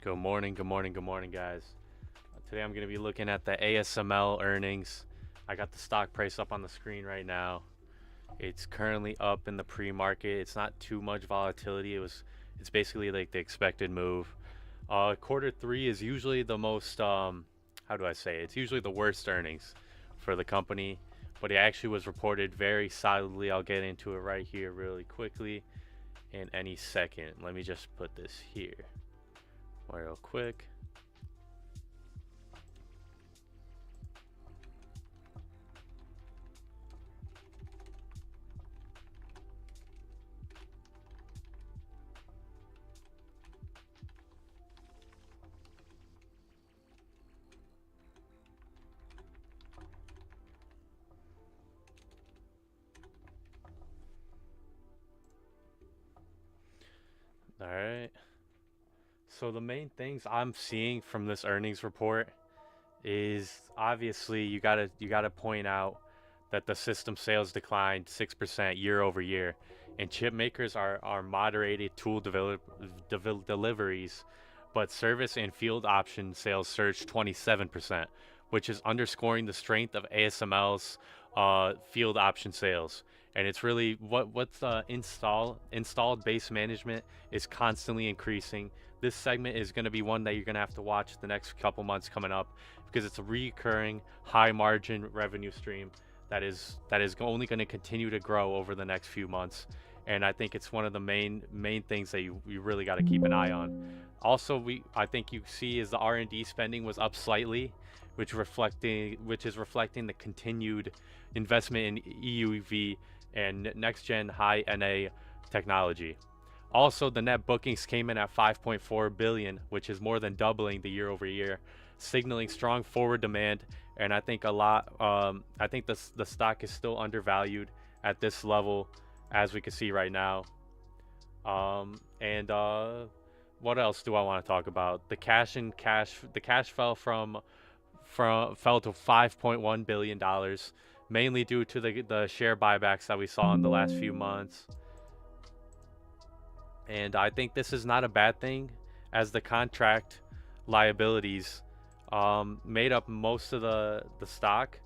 Good morning, good morning, good morning, guys. Today I'm going to be looking at the ASML earnings. I got the stock price up on the screen right now. It's currently up in the pre-market. It's not too much volatility. It's basically like the expected move. Quarter three is usually the most, how do I say it? It's usually the worst earnings for the company, but it actually was reported very solidly. I'll get into it right here really quickly in any second. Let me just put this here real quick. All right. So the main things I'm seeing from this earnings report is obviously you gotta point out that the system sales declined 6% year over year, and chip makers are moderated tool deliveries, but service and field option sales surged 27%, which is underscoring the strength of ASML's field option sales. And it's really what's installed base management is constantly increasing. This segment is going to be one that you're going to have to watch the next couple months coming up because it's a recurring high margin revenue stream that is only going to continue to grow over the next few months. And I think it's one of the main things that you really got to keep an eye on. Also, I think you see is the R&D spending was up slightly, which is reflecting the continued investment in EUV and next gen high NA technology. Also, the net bookings came in at 5.4 billion, which is more than doubling the year over year, signaling strong forward demand. And I think I think the stock is still undervalued at this level, as we can see right now. And what else do I want to talk about? The cash fell fell to 5.1 billion dollars, mainly due to the share buybacks that we saw in the last few months. And I think this is not a bad thing, as the contract liabilities made up most of the stock,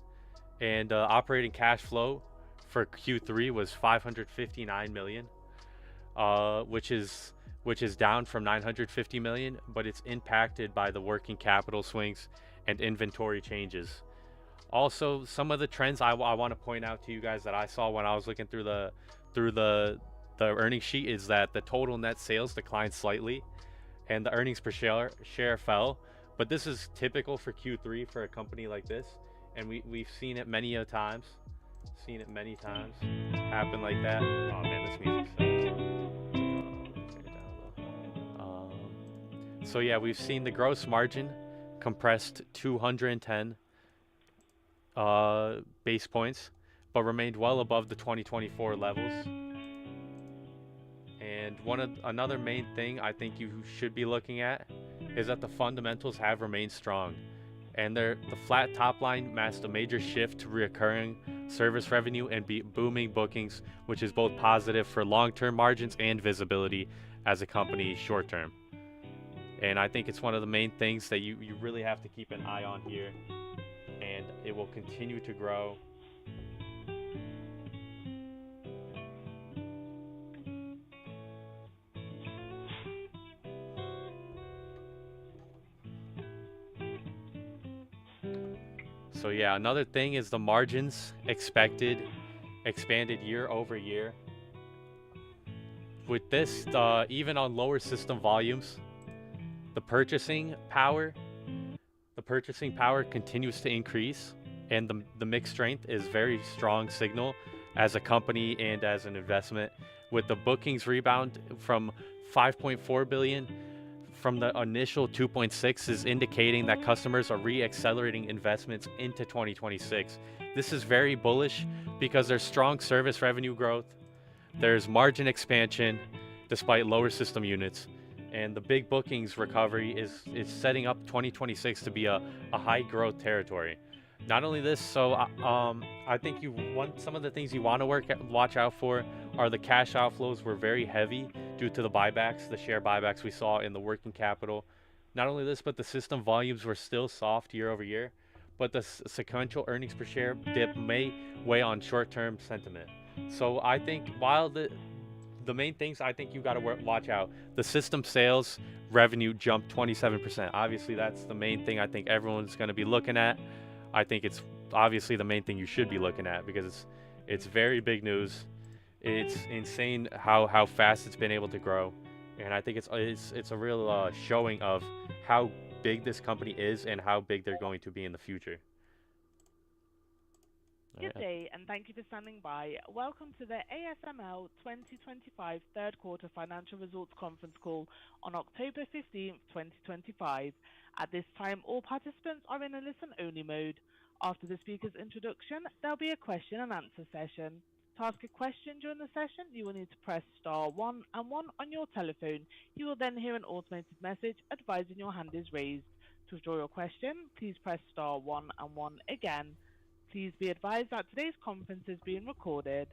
and operating cash flow for Q3 was 559 million, which is down from 950 million, but it's impacted by the working capital swings and inventory changes. Also, some of the trends I want to point out to you guys that I saw when I was looking through the earnings sheet is that the total net sales declined slightly, and the earnings per share fell. But this is typical for Q3 for a company like this, and we've seen it many times. Seen it many times happen like that. Oh man, this music's so yeah, we've seen the gross margin compressed 210 base points, but remained well above the 2024 levels. And another main thing I think you should be looking at is that the fundamentals have remained strong, and the flat top line masked a major shift to recurring service revenue and booming bookings, which is both positive for long-term margins and visibility as a company short-term. And I think it's one of the main things that you really have to keep an eye on here, and it will continue to grow. So yeah, another thing is the margins expanded year over year. With this, even on lower system volumes, the purchasing power continues to increase, and the mix strength is very strong signal as a company and as an investment. With the bookings rebound from 5.4 billion from the initial 2.6 is indicating that customers are re-accelerating investments into 2026. This is very bullish because there's strong service revenue growth, there's margin expansion despite lower system units, and the big bookings recovery is setting up 2026 to be a high growth territory. Not only this, so I think some of the things you want to watch out for are the cash outflows were very heavy due to the share buybacks we saw in the working capital. Not only this, but the system volumes were still soft year over year, but the sequential earnings per share dip may weigh on short-term sentiment. So I think while the main things I think you got to watch out, the system sales revenue jumped 27%. Obviously, that's the main thing I think everyone's going to be looking at. I think it's obviously the main thing you should be looking at because it's very big news. It's insane how fast it's been able to grow, and I think it's a real showing of how big this company is and how big they're going to be in the future. Good Yeah. day, and thank you for standing by. Welcome to the ASML 2025 third quarter financial results conference call on October 15th, 2025. At this time, all participants are in a listen-only mode. After the speaker's introduction, there'll be a question and answer session. To ask a question during the session, you will need to press star one and one on your telephone. You will then hear an automated message advising your hand is raised. To withdraw your question, please press star one and one again. Please be advised that today's conference is being recorded.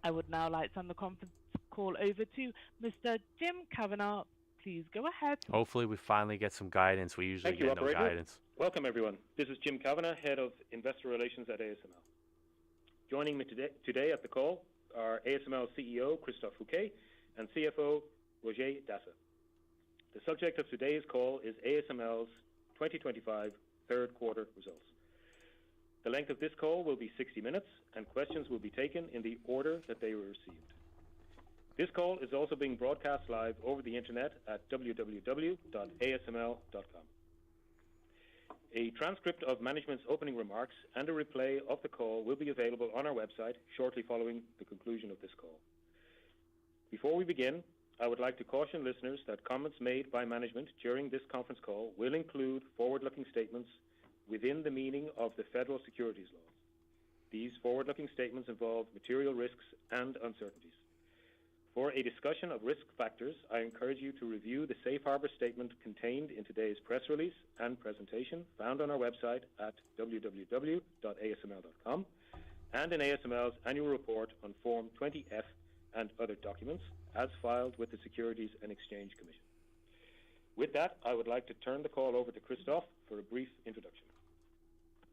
I would now like to turn the conference call over to Mr. Jim Kavanagh. Please go ahead. Hopefully, we finally get some guidance. We usually Thank you, get no operator. guidance. Welcome, everyone. This is Jim Kavanagh, Head of Investor Relations at ASML. Joining me today at the call are ASML CEO Christophe Fouquet and CFO Roger Dasse. The subject of today's call is ASML's 2025 third quarter results. The length of this call will be 60 minutes, and questions will be taken in the order that they were received. This call is also being broadcast live over the internet at www.asml.com. A transcript of management's opening remarks and a replay of the call will be available on our website shortly following the conclusion of this call. Before we begin, I would like to caution listeners that comments made by management during this conference call will include forward-looking statements within the meaning of the federal securities laws. These forward-looking statements involve material risks and uncertainties. For a discussion of risk factors, I encourage you to review the safe harbor statement contained in today's press release and presentation found on our website at www.asml.com and in ASML's annual report on Form 20-F and other documents as filed with the Securities and Exchange Commission. With that, I would like to turn the call over to Christophe for a brief introduction.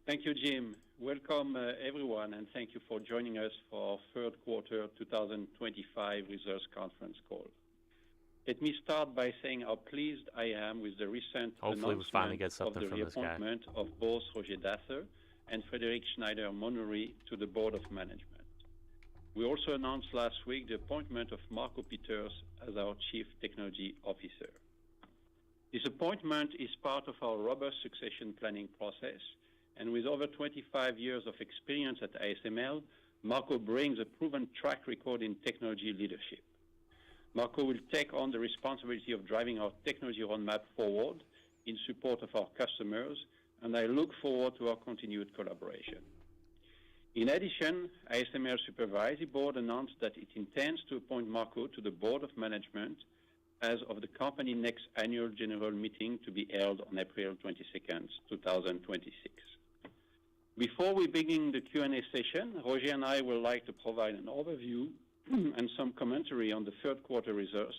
Thank you, Jim. Welcome, everyone, and thank you for joining us for our third quarter 2025 results conference call. Let me start by saying how pleased I am with the recent Hopefully, we finally announcement get of something the from this guy. reappointment of both Roger Dasse and Frédéric Schneider-Monnery to the Board of Management. We also announced last week the appointment of Marco Pieters as our Chief Technology Officer. This appointment is part of our robust succession planning process, and with over 25 years of experience at ASML, Marco brings a proven track record in technology leadership. Marco will take on the responsibility of driving our technology roadmap forward in support of our customers, and I look forward to our continued collaboration. In addition, ASML Supervisory Board announced that it intends to appoint Marco to the Board of Management as of the company next annual general meeting to be held on April 22nd, 2026. Before we begin the Q&A session, Roger and I would like to provide an overview and some commentary on the third quarter results,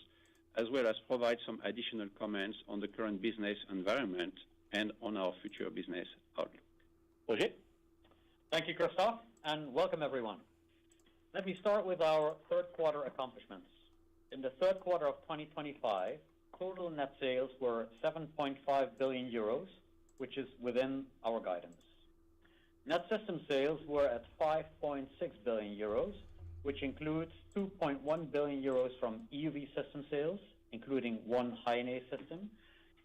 as well as provide some additional comments on the current business environment and on our future business outlook. Roger? Thank you, Christophe, and welcome everyone. Let me start with our third quarter accomplishments. In the third quarter of 2025, total net sales were 7.5 billion euros, which is within our guidance. Net system sales were at 5.6 billion euros, which includes 2.1 billion euros from EUV system sales, including one High-NA system,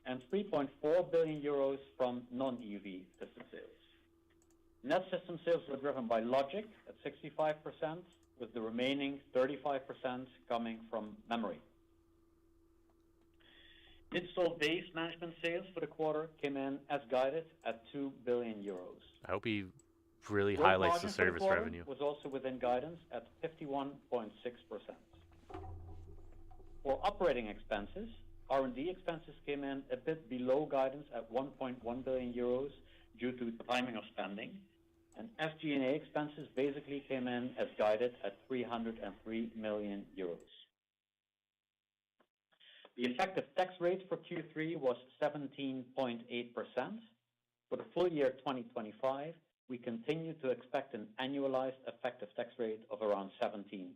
and 3.4 billion euros from non-EUV system sales. Net system sales were driven by logic at 65%, with the remaining 35% coming from memory. Installed base management sales for the quarter came in as guided at 2 billion euros. I hope he really Gross highlights the margin for service quarter revenue. was also within guidance at 51.6%. For operating expenses, R&D expenses came in a bit below guidance at 1.1 billion euros due to the timing of spending, and SG&A expenses basically came in as guided at 303 million euros. The effective tax rate for Q3 was 17.8%. For the full year 2025, we continue to expect an annualized effective tax rate of around 17%.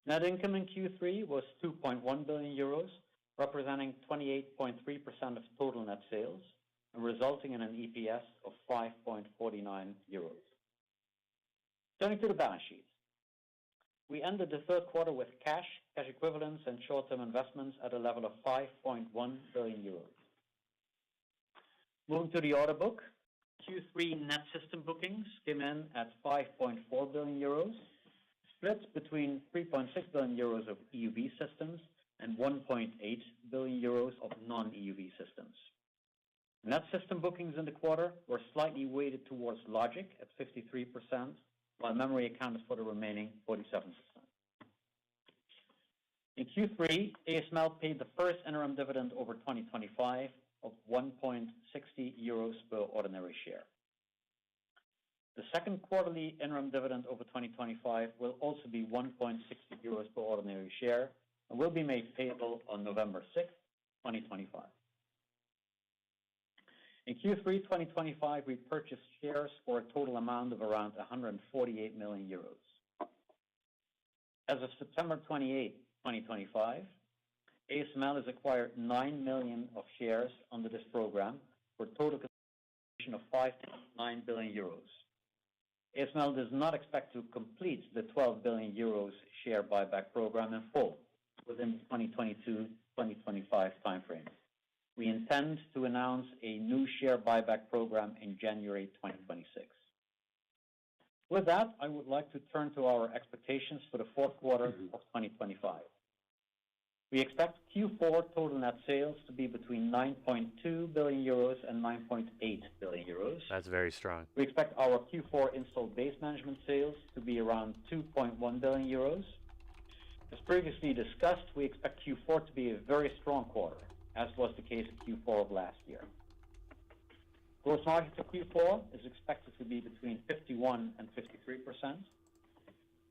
Net income in Q3 was 2.1 billion euros, representing 28.3% of total net sales, and resulting in an EPS of 5.49 euros. Turning to the balance sheet. We ended the third quarter with cash equivalents, and short-term investments at a level of 5.1 billion euros. Moving to the order book, Q3 net system bookings came in at 5.4 billion euros, split between 3.6 billion euros of EUV systems and 1.8 billion euros of non-EUV systems. Net system bookings in the quarter were slightly weighted towards logic at 53%, while memory accounted for the remaining 47%. In Q3, ASML paid the first interim dividend over 2025 of 1.60 euros per ordinary share. The second quarterly interim dividend over 2025 will also be 1.60 euros per ordinary share and will be made payable on November 6, 2025. In Q3 2025, we purchased shares for a total amount of around 148 million euros. As of September 28, 2025, ASML has acquired 9 million of shares under this program for a total consideration of 5.9 billion euros. ASML does not expect to complete the 12 billion euros share buyback program in full within the 2022-2025 timeframe. We intend to announce a new share buyback program in January 2026. With that, I would like to turn to our expectations for the fourth quarter of 2025. We expect Q4 total net sales to be between 9.2 billion euros and 9.8 billion euros. That's very strong. We expect our Q4 installed base management sales to be around 2.1 billion euros. As previously discussed, we expect Q4 to be a very strong quarter, as was the case in Q4 of last year. Gross margin for Q4 is expected to be between 51% and 53%.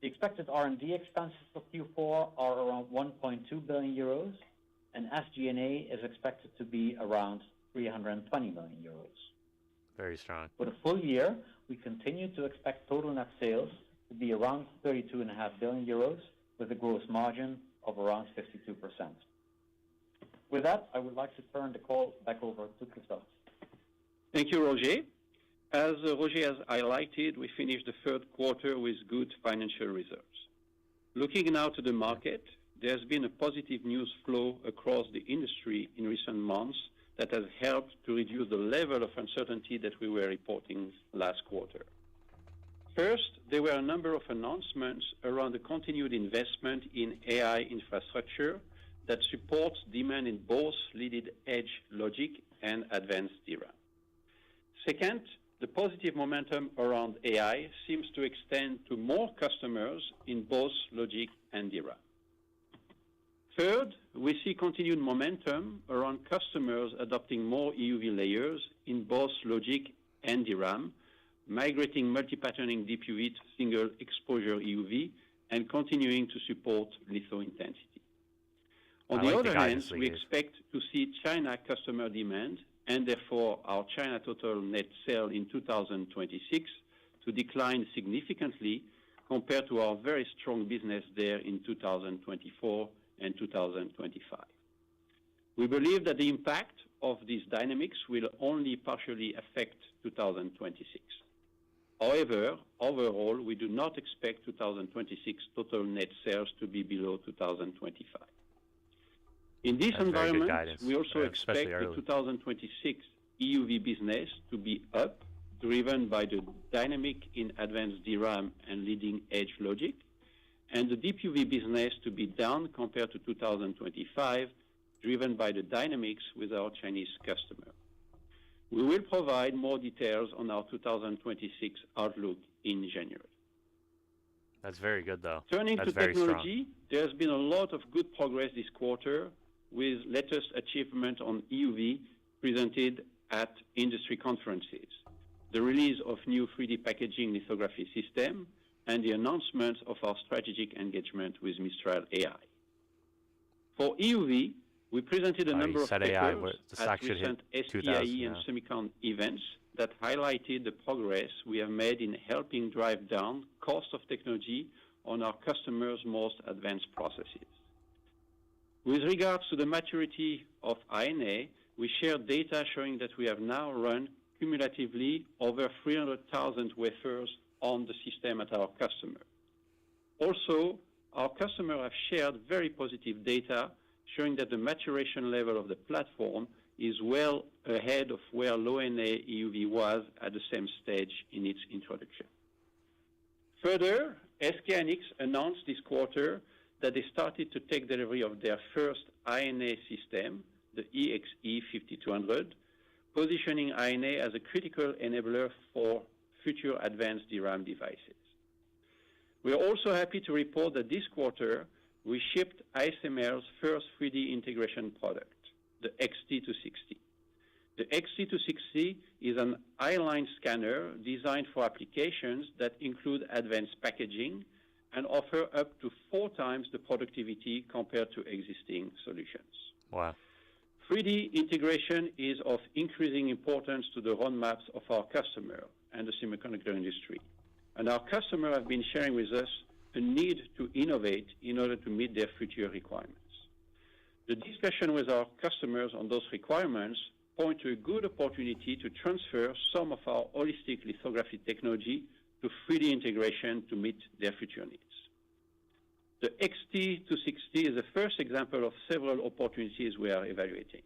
The expected R&D expenses for Q4 are around 1.2 billion euros, and SG&A is expected to be around 320 million euros. Very strong. For the full year, we continue to expect total net sales to be around 32.5 billion euros, with a gross margin of around 52%. With that, I would like to turn the call back over to Christophe. Thank you, Roger. As Roger has highlighted, we finished the third quarter with good financial results. Looking now to the market, there's been a positive news flow across the industry in recent months that has helped to reduce the level of uncertainty that we were reporting last quarter. First, there were a number of announcements around the continued investment in AI infrastructure that supports demand in both leading-edge logic and advanced DRAM. Second, the positive momentum around AI seems to extend to more customers in both logic and DRAM. Third, we see continued momentum around customers adopting more EUV layers in both logic and DRAM, migrating multi-patterning DUV to single exposure EUV, and continuing to support litho intensity. On the other hand, we expect to see China customer demand, and therefore our China total net sales in 2026 to decline significantly compared to our very strong business there in 2024 and 2025. We believe that the impact of these dynamics will only partially affect 2026. However, overall, we do not expect 2026 total net sales to be below 2025. In this environment, we also expect the 2026 EUV business to be up, driven by the dynamic in advanced DRAM and leading-edge logic, and the DUV business to be down compared to 2025, driven by the dynamics with our Chinese customer. We will provide more details on our 2026 outlook in January. That's very good, though. Turning to technology, there's been a lot of good progress this quarter, with latest achievement on EUV presented at industry conferences, the release of new 3D packaging lithography system, and the announcement of our strategic engagement with Mistral AI. For EUV, we presented a number of said papers AI, the at stock should recent hit SPIE 2,000 and now. Semicon events that highlighted the progress we have made in helping drive down cost of technology on our customers' most advanced processes. With regards to the maturity of INA, we shared data showing that we have now run cumulatively over 300,000 wafers on the system at our customer. Also, our customers have shared very positive data showing that the maturation level of the platform is well ahead of where low-NA EUV was at the same stage in its introduction. Further, SK hynix announced this quarter that they started to take delivery of their first INA system, the EXE5200, positioning INA as a critical enabler for future advanced DRAM devices. We are also happy to report that this quarter we shipped ASML's first 3D integration product, the XT260. The XT260 is an I-line scanner designed for applications that include advanced packaging and offer up to 4 times the productivity compared to existing solutions. Wow. 3D integration is of increasing importance to the roadmaps of our customer and the semiconductor industry. And our customers have been sharing with us a need to innovate in order to meet their future requirements. The discussion with our customers on those requirements point to a good opportunity to transfer some of our holistic lithography technology to 3D integration to meet their future needs. The XT260 is the first example of several opportunities we are evaluating.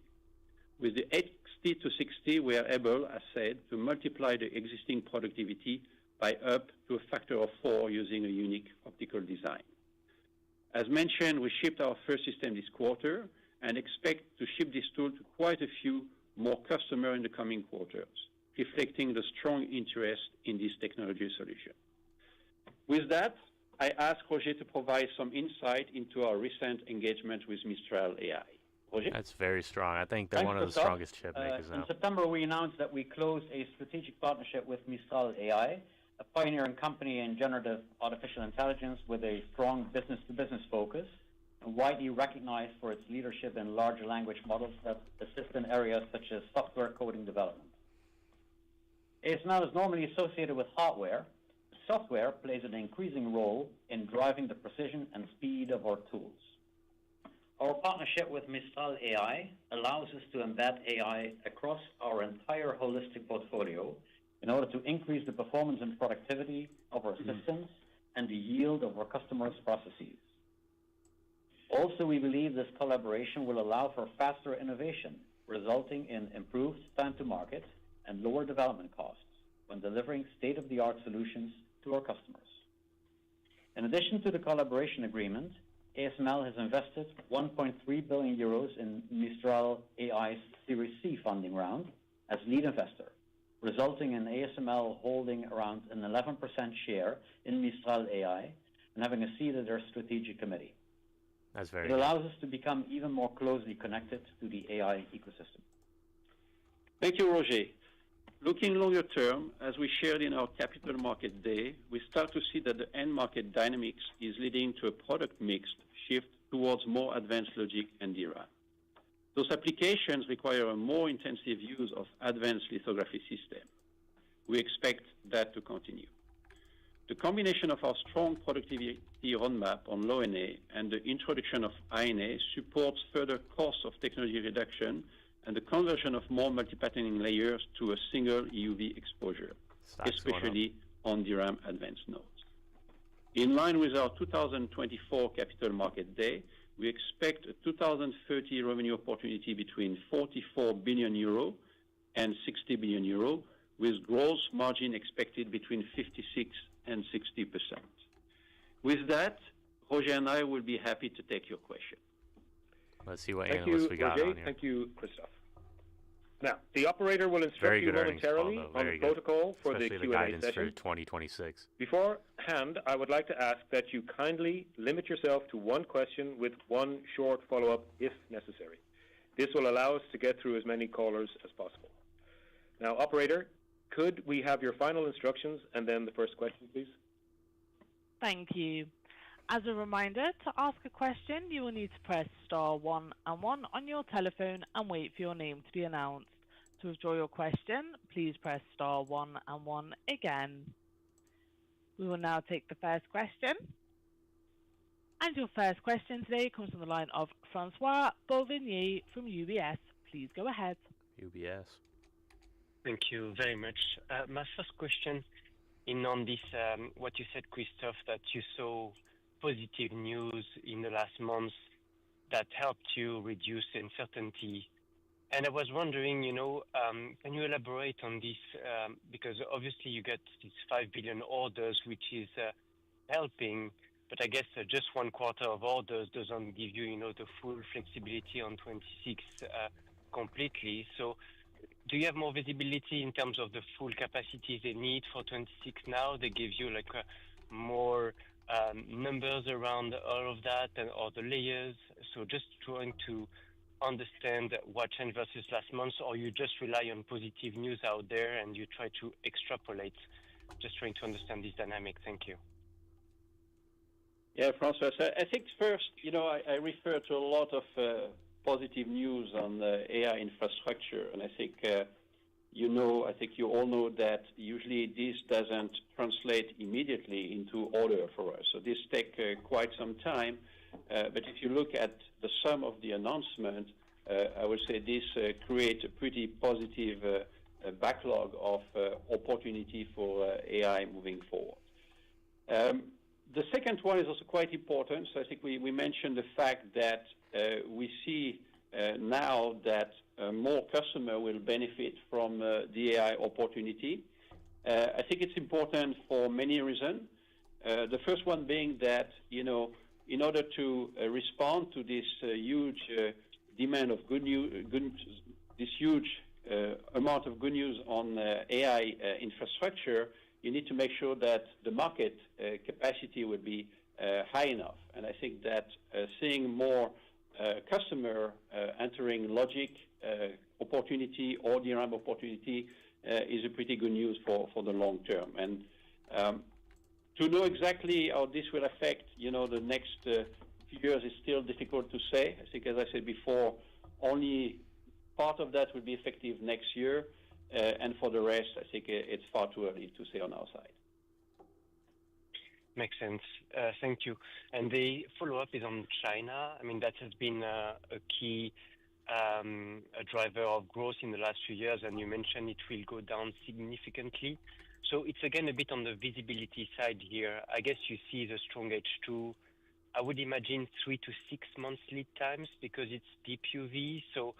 With the XT260, we are able, as said, to multiply the existing productivity by up to a factor of 4 using a unique optical design. As mentioned, we shipped our first system this quarter and expect to ship this tool to quite a few more customers in the coming quarters, reflecting the strong interest in this technology solution. With that, I ask Roger to provide some insight into our recent engagement with Mistral AI. Roger? That's very strong. I think they're Thanks, one of the Christophe. strongest chip makers now. In September, we announced that we closed a strategic partnership with Mistral AI, a pioneering company in generative artificial intelligence with a strong business-to-business focus and widely recognized for its leadership in large language models that assist in areas such as software coding development. ASML is normally associated with hardware. Software plays an increasing role in driving the precision and speed of our tools. Our partnership with Mistral AI allows us to embed AI across our entire holistic portfolio in order to increase the performance and productivity of our systems and the yield of our customers' processes. Also, we believe this collaboration will allow for faster innovation, resulting in improved time to market and lower development costs when delivering state-of-the-art solutions to our customers. In addition to the collaboration agreement, ASML has invested 1.3 billion euros in Mistral AI's Series C funding round as lead investor, resulting in ASML holding around an 11% share in Mistral AI and having a seat at their strategic committee. That's very It good. allows us to become even more closely connected to the AI ecosystem. Thank you, Roger. Looking longer term, as we shared in our Capital Market Day, we start to see that the end market dynamics is leading to a product mix shift towards more advanced logic and DRAM. Those applications require a more intensive use of advanced lithography systems. We expect that to continue. The combination of our strong productivity roadmap on low-NA and the introduction of INA supports further cost of technology reduction and the conversion of more multi-patterning layers to a single EUV exposure, especially on DRAM advanced nodes. In line with our 2024 Capital Market Day, we expect a 2030 revenue opportunity between 44 billion euro and 60 billion euro, with gross margin expected between 56 and 60%. With that, Roger and I will be happy to take your question. Let's see what Thank analysts you, we got Roger. on here. Thank you, Christophe. Now, the operator will instruct you momentarily on the protocol for the Especially Q&A guidance session. for 2026. Beforehand, I would like to ask that you kindly limit yourself to one question with one short follow-up if necessary. This will allow us to get through as many callers as possible. Now, operator, could we have your final instructions and then the first question, please? Thank you. As a reminder, to ask a question, you will need to press star one and one on your telephone and wait for your name to be announced. To withdraw your question, please press star one and one again. We will now take the first question. And your first question today comes from the line of Francois Bouvignies from UBS. Please go ahead. UBS. Thank you very much. My first question in on this, what you said, Christophe, that you saw positive news in the last months that helped you reduce uncertainty. And I was wondering, can you elaborate on this? Because obviously you get these 5 billion orders, which is helping, but I guess just one quarter of orders doesn't give you, the full flexibility on 26 completely. So do you have more visibility in terms of the full capacity they need for 26 now? They give you like more numbers around all of that or the layers. So just trying to understand what changed versus last month, or you just rely on positive news out there and you try to extrapolate. Just trying to understand this dynamic. Thank you. Yeah, Francois, I think first, I refer to a lot of positive news on the AI infrastructure, and I think I think you all know that usually this doesn't translate immediately into order for us. So this takes quite some time. But if you look at the sum of the announcement, I would say this creates a pretty positive backlog of opportunity for AI moving forward. The second one is also quite important. So I think we mentioned the fact that we see now that more customer will benefit from the AI opportunity. I think it's important for many reasons. The first one being that, in order to respond to this huge demand of this huge amount of good news on AI infrastructure, you need to make sure that the market capacity would be high enough. And I think that seeing more customer entering logic opportunity or DRAM opportunity is a pretty good news for the long term. And to know exactly how this will affect, the next few years is still difficult to say. I think, as I said before, only part of that will be effective next year. And for the rest, I think it's far too early to say on our side. Makes sense. Thank you. And the follow-up is on China. I mean, that has been a key driver of growth in the last few years, and you mentioned it will go down significantly. So it's again a bit on the visibility side here. I guess you see the strong H2. I would imagine 3 to 6 months lead times because it's deep UV. So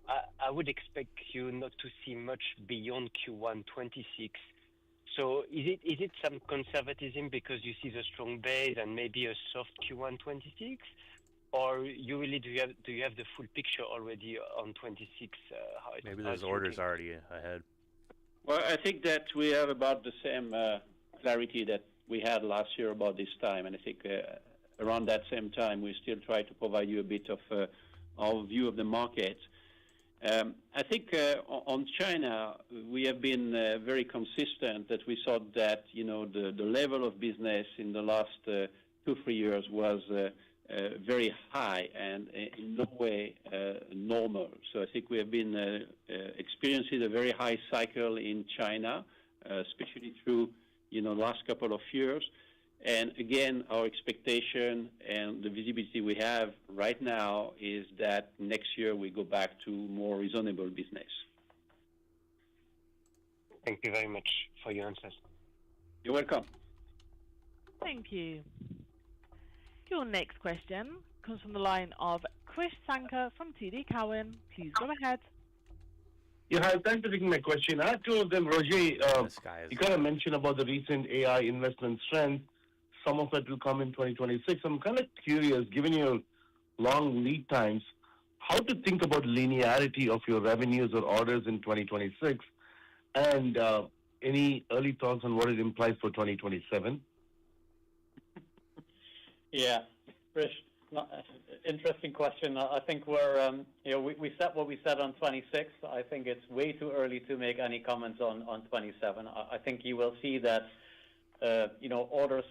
I would expect you not to see much beyond Q1 26. So is it some conservatism because you see the strong base and maybe a soft Q1 26, or you really do you have the full picture already on 26? Maybe those orders already ahead. Well, I think that we have about the same clarity that we had last year about this time, and I think around that same time we still try to provide you a bit of our view of the market. I think on China, we have been very consistent that we thought that, the level of business in the last 2-3 years was very high and in no way normal. So I think we have been experiencing a very high cycle in China, especially through, last couple of years. And again, our expectation and the visibility we have right now is that next year we go back to more reasonable business. Thank you very much for your answers. You're welcome. Thank you. Your next question comes from the line of Krish Sankar from TD Cowen. Please go ahead. Yeah, hi, thanks for taking my question. I have two of them. Roger, you kind of mentioned about the recent AI investment strength. Some of it will come in 2026. I'm kind of curious, given your long lead times, how to think about linearity of your revenues or orders in 2026, and any early thoughts on what it implies for 2027? Yeah, Krish, interesting question. I think we're, we said what we said on 26. I think it's way too early to make any comments on 27. I think you will see that Orders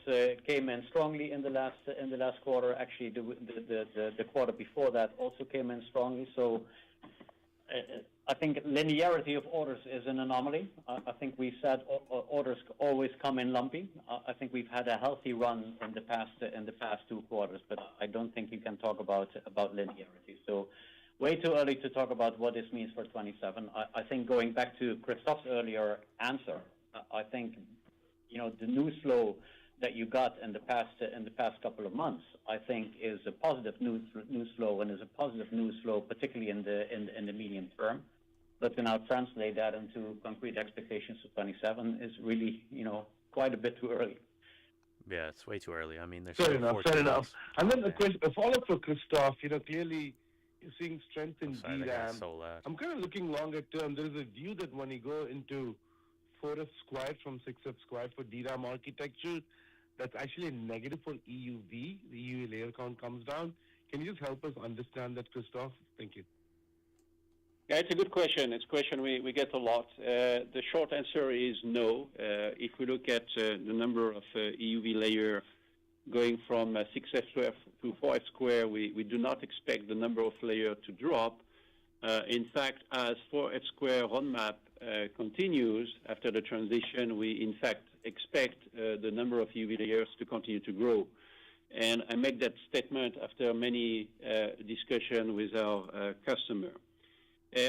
came in strongly in the last quarter. Actually, the quarter before that also came in strongly. So I think linearity of orders is an anomaly. I think we said orders always come in lumpy. I think we've had a healthy run in the past 2 quarters, but I don't think you can talk about linearity. So way too early to talk about what this means for 27. I think going back to Christophe's earlier answer, I think the news flow that you got in the past couple of months, I think, is a positive news flow, and is a positive news flow, particularly in the medium term. But to now translate that into concrete expectations for 27 is really, quite a bit too early. Yeah, it's way too early. I mean, there's fair enough. And then a follow-up for Christophe. Clearly you're seeing strength in DRAM. I'm kind of looking longer term. There is a view that when you go into 4F squared from 6F squared for DRAM architecture, that's actually a negative for EUV. The EUV layer count comes down. Can you just help us understand that, Christophe? Thank you. Yeah, it's a good question. It's a question we get a lot. The short answer is no. If we look at the number of EUV layer going from 6F square to 4F square, we do not expect the number of layer to drop. In fact, as 4F square roadmap continues after the transition, we in fact expect the number of EUV layers to continue to grow. And I make that statement after many discussions with our customer.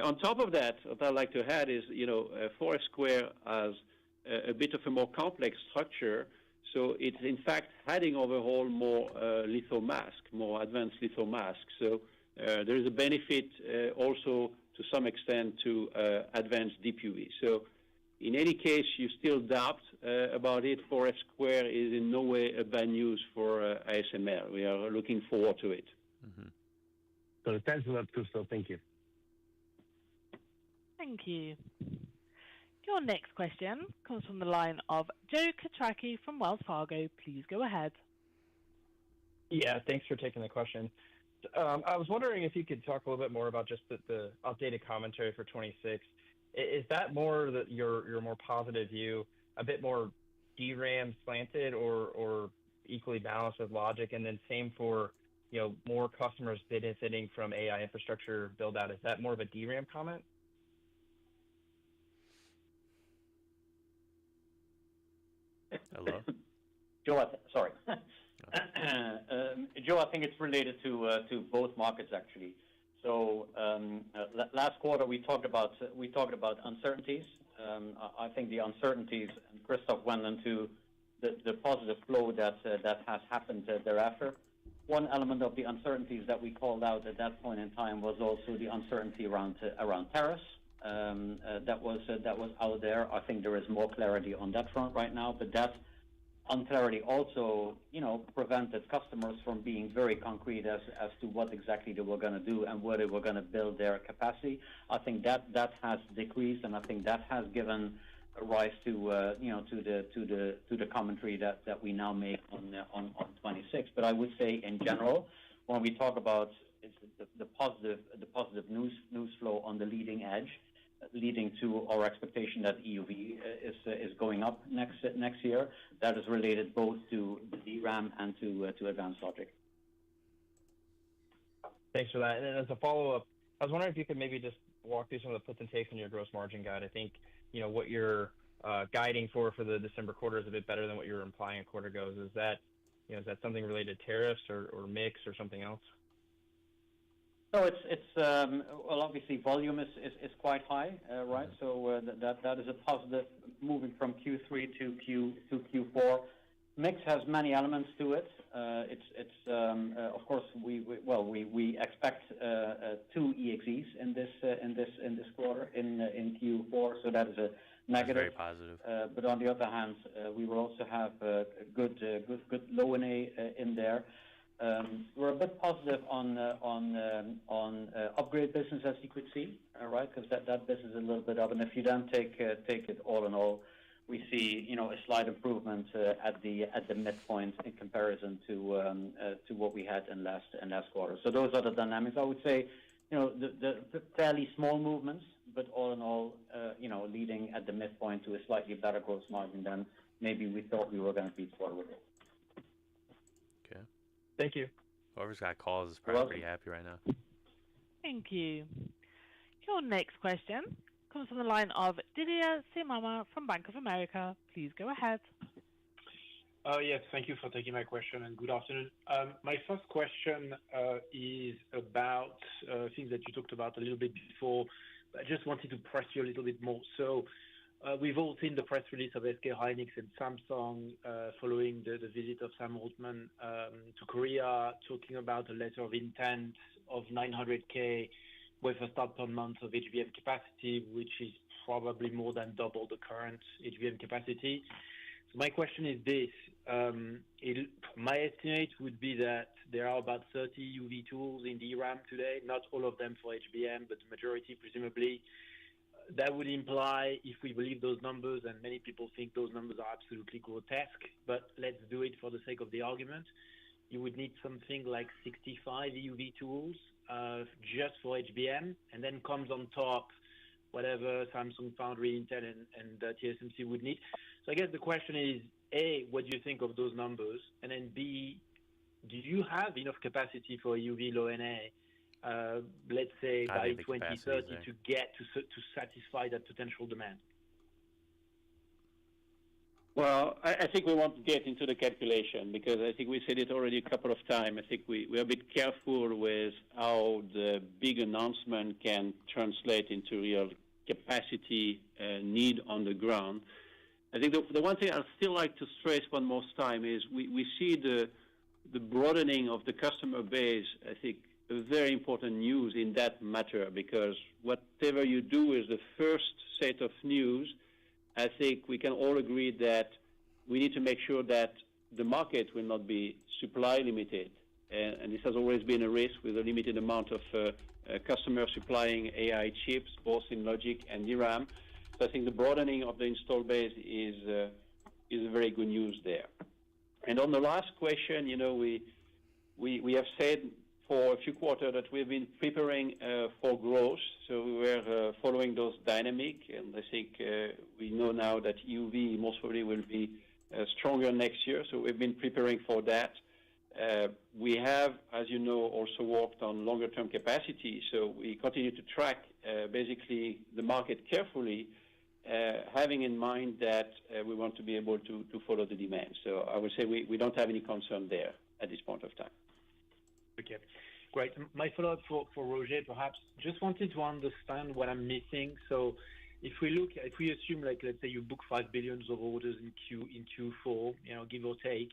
On top of that, what I'd like to add is, 4F square has a bit of a more complex structure. So it's in fact adding overall more litho mask, more advanced litho mask. So there is a benefit also to some extent to advanced DUV. So in any case, you still doubt about it. 4F square is in no way a bad news for ASML. We are looking forward to it. Mm-hmm. So thanks a lot, Christophe. Thank you. Thank you. Your next question comes from the line of Joe Quatrochi from Wells Fargo. Please go ahead. Yeah, thanks for taking the question. I was wondering if you could talk a little bit more about just the updated commentary for 26. Is that more your more positive view, a bit more DRAM slanted or equally balanced with logic? And then same for, more customers benefiting from AI infrastructure build out. Is that more of a DRAM comment? Hello? Joe, sorry. Joe, I think it's related to both markets actually. So last quarter we talked about uncertainties. I think the uncertainties, and Christophe went into the positive flow that has happened thereafter. One element of the uncertainties that we called out at that point in time was also the uncertainty around tariffs. That was out there. I think there is more clarity on that front right now, but that unclarity also, prevented customers from being very concrete as to what exactly they were going to do and where they were going to build their capacity. I think that has decreased, and I think that has given rise to to the commentary that we now make on 26. But I would say in general, when we talk about the positive news flow on the leading edge, leading to our expectation that EUV is going up next year. That is related both to the DRAM and to advanced logic. Thanks for that. And then as a follow-up, I was wondering if you could maybe just walk through some of the puts and takes on your gross margin guide. I think, what you're guiding for the December quarter is a bit better than what you were implying a quarter ago. Is that something related to tariffs or mix or something else? No, it's well, obviously volume is quite high, right? So that is a positive moving from Q3 to Q4. Mix has many elements to it. It's of course we expect 2 EXEs in this quarter in Q4, so that is a negative. That's very positive. But on the other hand, we will also have good low NA in there. We're a bit positive on upgrade business, as you could see, right? Because that business is a little bit up, and if you then take it all in all, we see a slight improvement at the midpoint in comparison to what we had in last quarter. So those are the dynamics. I would say the fairly small movements, but all in all, leading at the midpoint to a slightly better gross margin maybe we thought we were going to be forward. Okay. Thank you. Whoever's got calls is probably pretty happy right now. Thank you. Your next question comes from the line of Didier Simama from Bank of America. Please go ahead. Yes, thank you for taking my question, and good afternoon. My first question is about things that you talked about a little bit before. I just wanted to press you a little bit more. So we've all seen the press release of SK Hynix and Samsung following the visit of Sam Altman to Korea, talking about a letter of intent of 900K wafer start per month of HBM capacity, which is probably more than double the current HBM capacity. So my question is this. My estimate would be that there are about 30 UV tools in DRAM today, not all of them for HBM, but the majority presumably. That would imply, if we believe those numbers, and many people think those numbers are absolutely grotesque, but let's do it for the sake of the argument, you would need something like 65 EUV tools just for HBM, and then comes on top whatever Samsung Foundry, Intel, and TSMC would need. So I guess the question is, A, what do you think of those numbers? And then B, do you have enough capacity for EUV low NA, let's say by 2030 to get to satisfy that potential demand? Well, I think we want to get into the calculation because I think we said it already a couple of times. I think we're a bit careful with how the big announcement can translate into real capacity need on the ground. I think the one thing I'd still like to stress one more time is we see the broadening of the customer base, I think, a very important news in that matter because whatever you do is the first set of news. I think we can all agree that we need to make sure that the market will not be supply limited. And this has always been a risk with a limited amount of customers supplying AI chips, both in logic and DRAM. So I think the broadening of the install base is very good news there. And on the last question, we have said for a few quarters that we've been preparing for growth. So we were following those dynamics, and I think we know now that EUV most probably will be stronger next year. So we've been preparing for that. We have, as you know, also worked on longer-term capacity. So we continue to track basically the market carefully, having in mind that we want to be able to follow the demand. So I would say we don't have any concern there at this point of time. Okay, great. My follow-up for Roger, perhaps, just wanted to understand what I'm missing. So if we assume, like, let's say you book 5 billion of orders in Q4, give or take,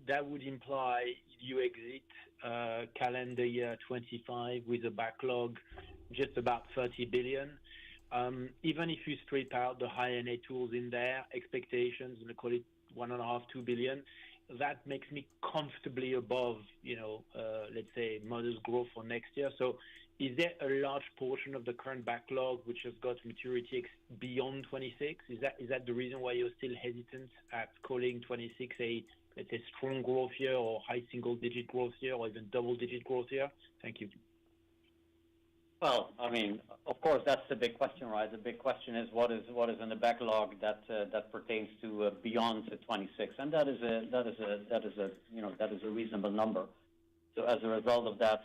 that would imply you exit calendar year 25 with a backlog just about 30 billion. Even if you strip out the high NA tools in there, expectations, and call it 1.5, 2 billion, that makes me comfortably above, let's say, modest growth for next year. So is there a large portion of the current backlog which has got maturity beyond 26? Is that the reason why you're still hesitant at calling 26 a, let's say, strong growth year or high single-digit growth year or even double-digit growth year? Thank you. Well, I mean, of course, that's the big question, right? The big question is what is in the backlog that pertains to beyond 26, and that is a reasonable number. So as a result of that,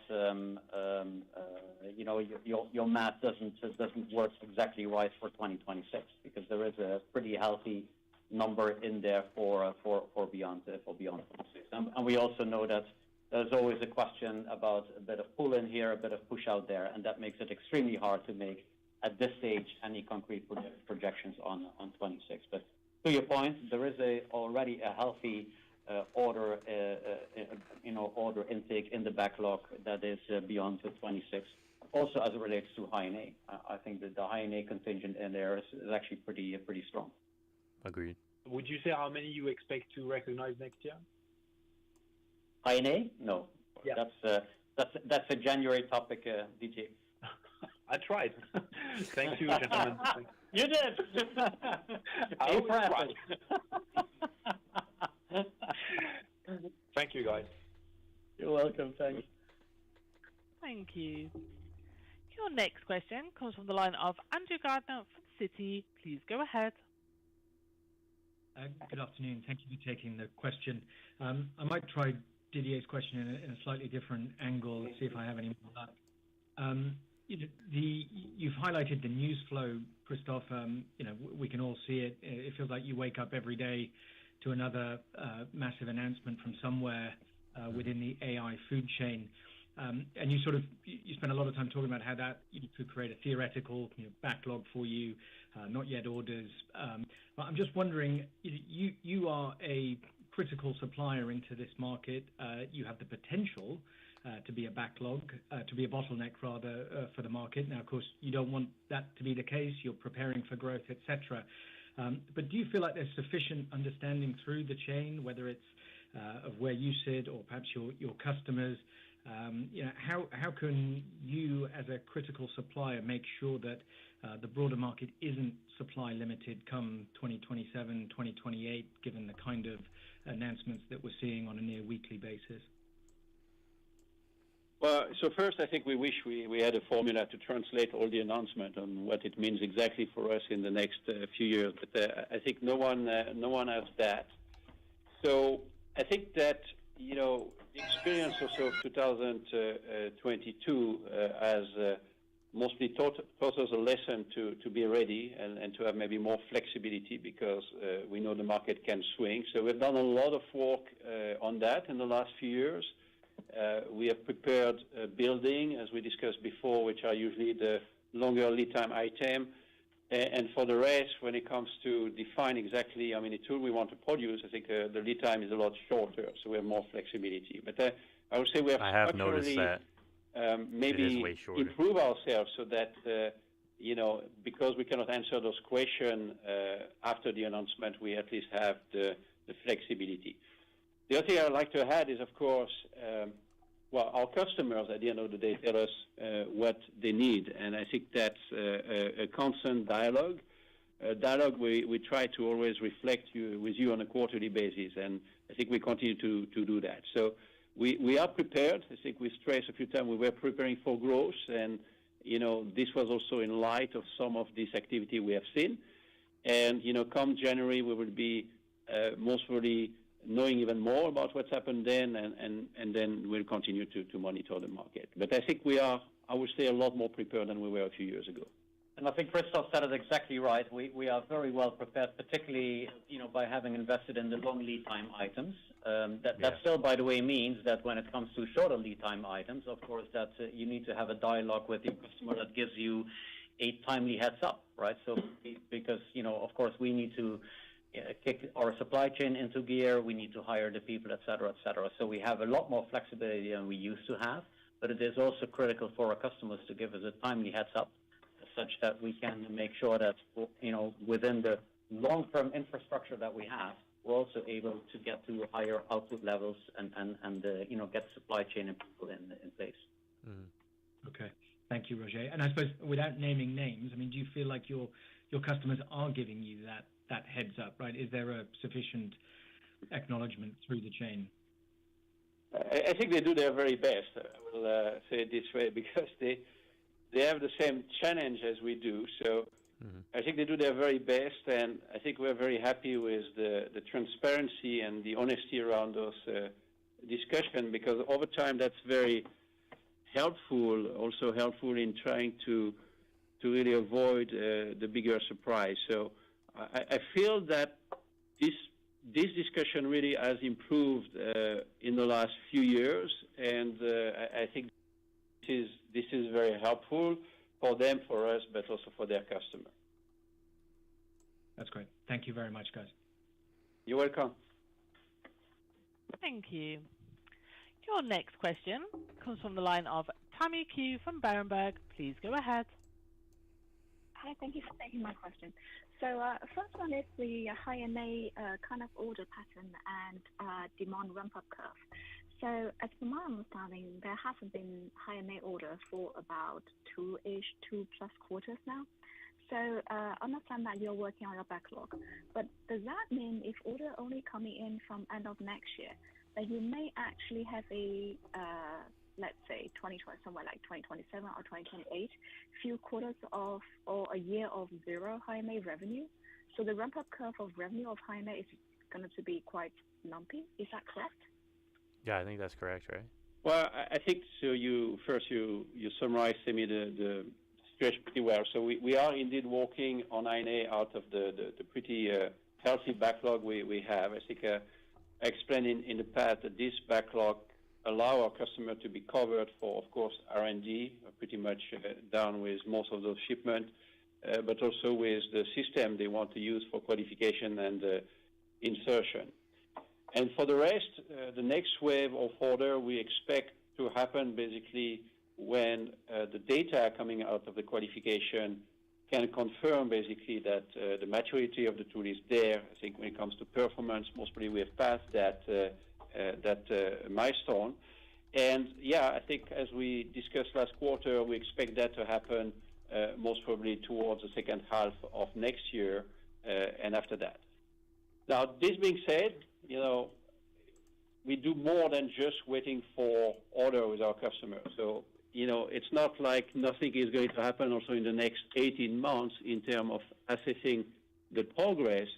your math doesn't work exactly right for 2026 because there is a pretty healthy number in there for beyond 26, and we also know that there's always a question about a bit of pull in here, a bit of push out there, and that makes it extremely hard to make, at this stage, any concrete projections on 26. But to your point, there is already a healthy order intake in the backlog that is beyond 26. Also, as it relates to high NA, I think that the high NA contingent in there is actually pretty strong. Agreed. Would you say how many you expect to recognize next year? High NA? No. Yeah. That's a January topic, DJ. I tried. Thank you, gentlemen. You did. I was right. Thank you, guys. You're welcome. Thanks. Thank you. Your next question comes from the line of Andrew Gardner from Citi. Please go ahead. Good afternoon. Thank you for taking the question. I might try Didier's question in a slightly different angle, see if I have any more luck. You've highlighted the news flow, Christophe. We can all see it. It feels like you wake up every day to another massive announcement from somewhere within the AI food chain. And you spend a lot of time talking about how that could create a theoretical backlog for you, not yet orders. But I'm just wondering, you are a critical supplier into this market. You have the potential to be a backlog, to be a bottleneck rather, for the market. Now, of course, you don't want that to be the case. You're preparing for growth, etc. But do you feel like there's sufficient understanding through the chain, whether it's of where you sit or perhaps your customers? How can you, as a critical supplier, make sure that the broader market isn't supply limited come 2027, 2028, given the kind of announcements that we're seeing on a near weekly basis? Well, so first, I think we wish we had a formula to translate all the announcement on what it means exactly for us in the next few years. But I think no one has that. So I think that the experience also of 2022 has mostly taught us a lesson to be ready and to have maybe more flexibility because we know the market can swing. So we've done a lot of work on that in the last few years. We have prepared building, as we discussed before, which are usually the longer lead time item. And for the rest, when it comes to define exactly how many tools we want to produce, I think the lead time is a lot shorter, so we have more flexibility. But I would say we have noticed that. Maybe improve ourselves so that, because we cannot answer those questions after the announcement, we at least have the flexibility. The other thing I would like to add is, of course, our customers at the end of the day tell us what they need, and I think that's a constant dialogue. We try to always reflect with you on a quarterly basis, and I think we continue to do that. So we are prepared. I think we stressed a few times we were preparing for growth, and this was also in light of some of this activity we have seen. And come January, we will be most probably knowing even more about what's happened then, and then we'll continue to monitor the market. But I think we are, I would say, a lot more prepared than we were a few years ago. And I think Christophe said it exactly right. We are very well prepared, particularly by having invested in the long lead time items. That still, by the way, means that when it comes to shorter lead time items, of course, that you need to have a dialogue with your customer that gives you a timely heads up, right? So because of course, we need to kick our supply chain into gear. We need to hire the people, et cetera, et cetera. So we have a lot more flexibility than we used to have. But it is also critical for our customers to give us a timely heads up, such that we can make sure that within the long-term infrastructure that we have, we're also able to get to higher output levels and get supply chain and people in place. Okay, thank you, Roger. And I suppose without naming names, I mean, do you feel like your customers are giving you that heads up, right? Is there a sufficient acknowledgement through the chain? I think they do their very best. I will say it this way because they have the same challenge as we do. So I think they do their very best, and I think we're very happy with the transparency and the honesty around those discussions because over time that's very helpful, also helpful in trying to really avoid the bigger surprise. So I feel that this discussion really has improved in the last few years, and I think this is very helpful for them, for us, but also for their customer. That's great. Thank you very much, guys. You're welcome. Thank you. Your next question comes from the line of Tammy Q from Berenberg. Please go ahead. Hi, thank you for taking my question. So first one is the high-NA kind of order pattern and demand ramp-up curve. So as per my understanding, there hasn't been high-NA order for about 2+ quarters now. So I understand that you're working on your backlog, but does that mean if order only coming in from end of next year, that you may actually have a, let's say, 2020, somewhere like 2027 or 2028, few quarters of, or a year of zero high-NA revenue? So the ramp-up curve of revenue of High-NA is going to be quite lumpy. Is that correct? Yeah, I think that's correct, right? Well, I think so. You summarized to me the situation pretty well. So we are indeed working on High-NA out of the pretty healthy backlog we have. I think I explained in the past that this backlog allow our customer to be covered for, of course, R&D, pretty much done with most of those shipments, but also with the system they want to use for qualification and insertion. And for the rest, the next wave of order we expect to happen basically when the data coming out of the qualification can confirm basically that the maturity of the tool is there. I think when it comes to performance, most probably we have passed that milestone. And yeah, I think as we discussed last quarter, we expect that to happen most probably towards the second half of next year and after that. Now, this being said, we do more than just waiting for order with our customers. So, it's not like nothing is going to happen also in the next 18 months in terms of assessing the progress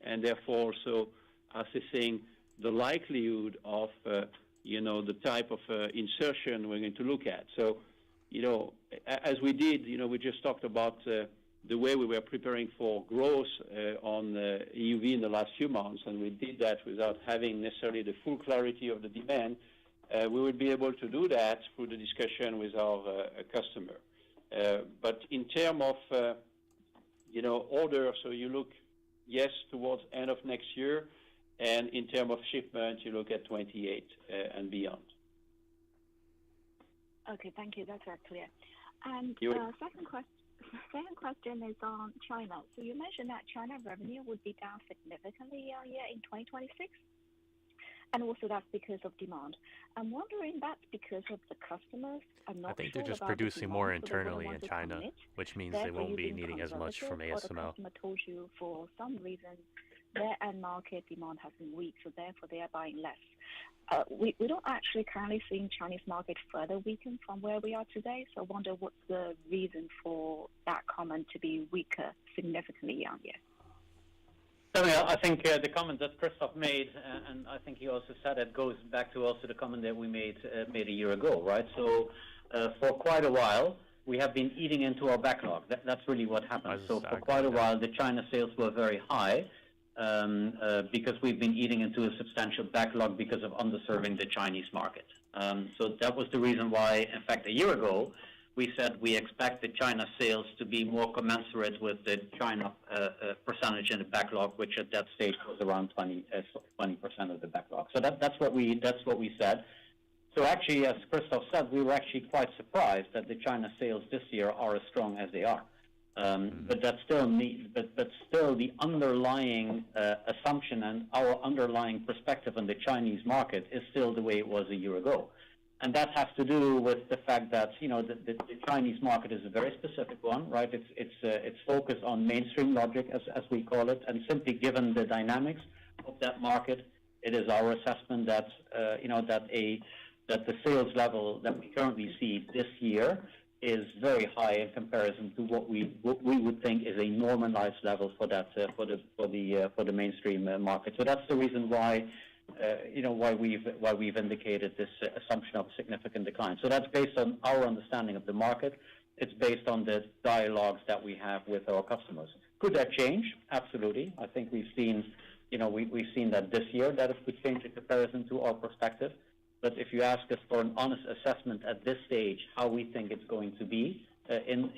and therefore also assessing the likelihood of, the type of insertion we're going to look at. So, as we did, we just talked about the way we were preparing for growth on EUV in the last few months, and we did that without having necessarily the full clarity of the demand. We would be able to do that through the discussion with our customer. But in terms of, order, so you look, yes, towards end of next year, and in terms of shipment, you look at 28 and beyond. Okay, thank you. That's very clear. And second question is on China. So you mentioned that China revenue would be down significantly year-on-year in 2026, and also that's because of demand. I'm wondering that's because of the customers. I think they're just producing more internally in China, which means they won't be needing as much from ASML. The customer told you for some reason their end market demand has been weak, so therefore they are buying less. We don't actually currently seeing Chinese market further weaken from where we are today, so I wonder what's the reason for that comment to be weaker significantly year-on-year. I think the comment that Christophe made, and I think he also said it, goes back to also the comment that we made a year ago, right? So for quite a while, we have been eating into our backlog. That's really what happened. So for quite a while, the China sales were very high because we've been eating into a substantial backlog because of underserving the Chinese market. So that was the reason why, in fact, a year ago, we said we expect the China sales to be more commensurate with the China percentage in the backlog, which at that stage was around 20% of the backlog. So that's what we said. So actually, as Christophe said, we were actually quite surprised that the China sales this year are as strong as they are. But that's still but still the underlying assumption and our underlying perspective on the Chinese market is still the way it was a year ago. And that has to do with the fact that, the Chinese market is a very specific one, right? It's focused on mainstream logic, as we call it, and simply given the dynamics of that market, it is our assessment that, that the sales level that we currently see this year is very high in comparison to what we would think is a normalized level for that for the mainstream market. So that's the reason why why we've indicated this assumption of significant decline. So that's based on our understanding of the market. It's based on the dialogues that we have with our customers. Could that change? Absolutely. I think we've seen we've seen that this year that it could change in comparison to our perspective. But if you ask us for an honest assessment at this stage, how we think it's going to be in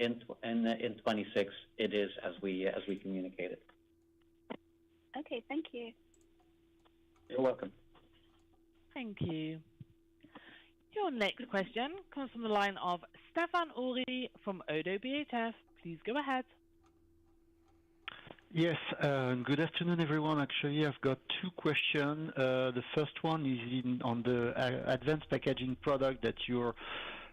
26, it is as we communicated. Okay, thank you. You're welcome. Thank you. Your next question comes from the line of Stefan Uri from Oddo BHF. Please go ahead. Yes, good afternoon, everyone. Actually, I've got two questions. The first one is on the advanced packaging product that you're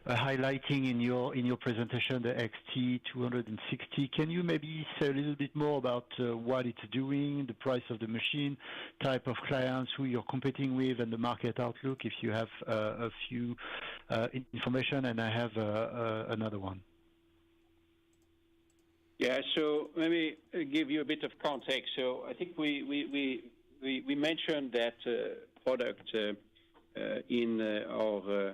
highlighting in your presentation, the XT260. Can you maybe say a little bit more about what it's doing, the price of the machine, type of clients, who you're competing with, and the market outlook, if you have a few information, and I have another one. Yeah, so let me give you a bit of context. So I think we mentioned that product in our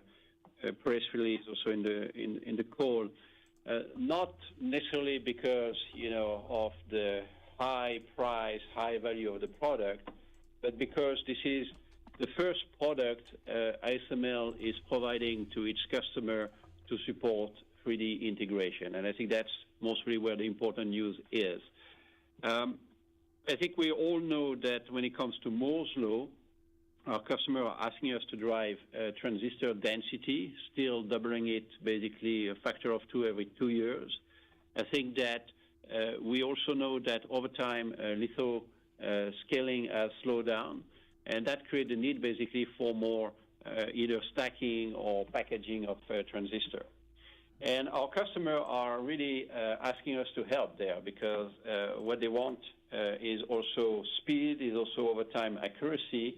press release, also in the call, not necessarily because of the high price, high value of the product, but because this is the first product ASML is providing to its customer to support 3D integration, and I think that's mostly where the important news is. I think we all know that when it comes to Moore's law, our customers are asking us to drive transistor density, still doubling it basically a factor of 2 every 2 years. I think that we also know that over time litho scaling has slowed down, and that creates a need basically for more either stacking or packaging of transistor. And our customers are really asking us to help there because what they want is also speed, is also over time accuracy,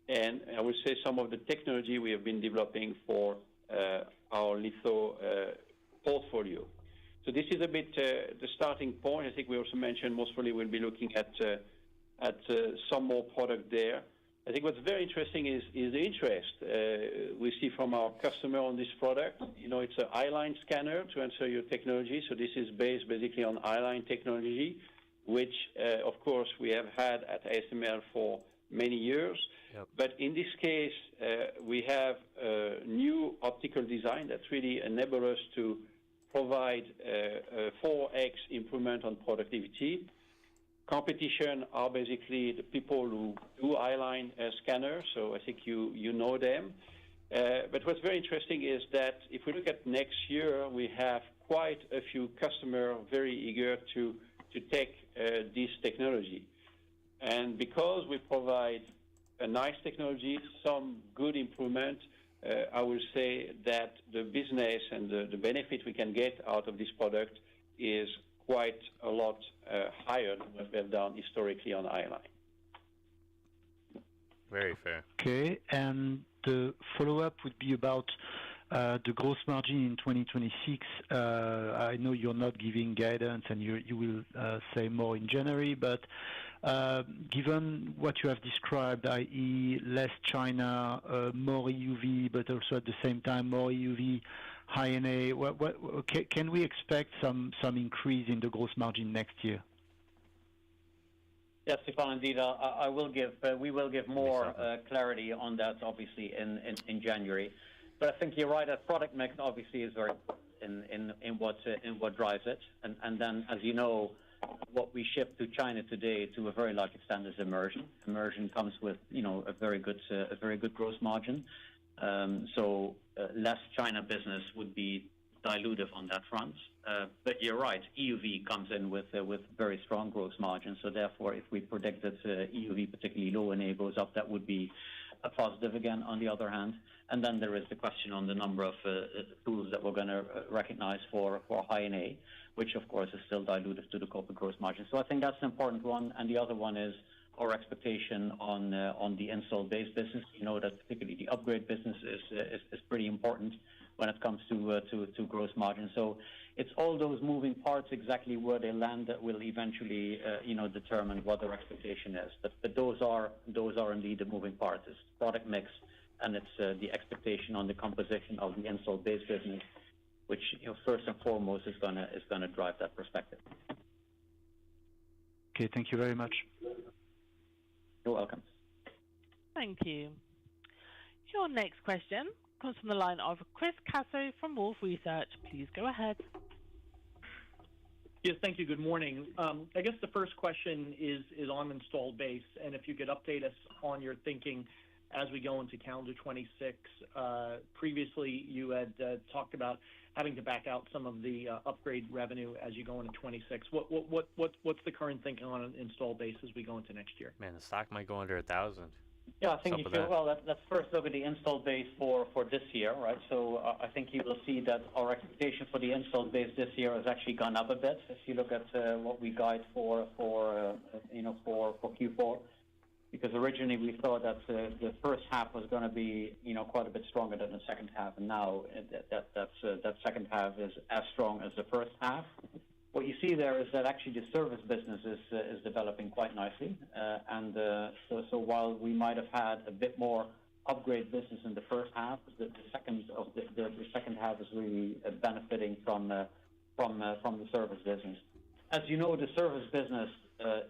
and I would say some of the technology we have been developing for our litho portfolio. So this is a bit the starting point. I think we also mentioned most probably we'll be looking at some more product there. I think what's very interesting is the interest we see from our customer on this product. It's an I-line scanner to answer your technology. So this is based basically on I-line technology, which, of course, we have had at ASML for many years. Yep. But in this case, we have a new optical design that really enables us to provide a 4x improvement on productivity. Competition are basically the people who do I-line scanners, so I think you know them. But what's very interesting is that if we look at next year, we have quite a few customers very eager to take this technology. And because we provide a nice technology, some good improvement, I will say that the business and the benefit we can get out of this product is quite a lot higher than what we have done historically on I-line. Very fair. Okay, and the follow-up would be about the gross margin in 2026. I know you're not giving guidance, and you will say more in January, but given what you have described, i.e. less China, more EUV, but also at the same time more EUV, high NA, can we expect some increase in the gross margin next year? Yes, Stefan, indeed. We will give more clarity on that, obviously, in January. But I think you're right. That product mix obviously is very in what drives it, and then, as you know, what we ship to China today to a very large extent is immersion. Immersion comes with a very good gross margin. So less China business would be dilutive on that front. But you're right, EUV comes in with very strong gross margins. So therefore, if we predict that EUV, particularly low NA, goes up, that would be a positive again, on the other hand. And then there is the question on the number of tools that we're going to recognize for high NA, which, of course, is still dilutive to the corporate gross margin. So I think that's an important one. And the other one is our expectation on the installed base business. You know that particularly the upgrade business is pretty important when it comes to gross margin. So it's all those moving parts, exactly where they land, that will eventually determine what their expectation is. But those are indeed the moving parts. It's product mix, and it's the expectation on the composition of the installed base business, which first and foremost is gonna drive that perspective. Okay, thank you very much. You're welcome. Thank you. Your next question comes from the line of Chris Caso from Wolfe Research. Please go ahead. Yes, thank you. Good morning. I guess the first question is on installed base, and if you could update us on your thinking as we go into calendar 26. Previously, you had talked about having to back out some of the upgrade revenue as you go into 26. What's the current thinking on an installed base as we go into next year? Man, the stock might go under 1,000. Yeah, I think let's first look at the installed base for this year, right? So I think you will see that our expectation for the installed base this year has actually gone up a bit. If you look at what we guide for Q4, because originally we thought that the first half was going to be quite a bit stronger than the second half, and now that second half is as strong as the first half. what you see there is that actually the service business is developing quite nicely. So while we might have had a bit more upgrade business in the first half, the second half is really benefiting from the service business. As you know, the service business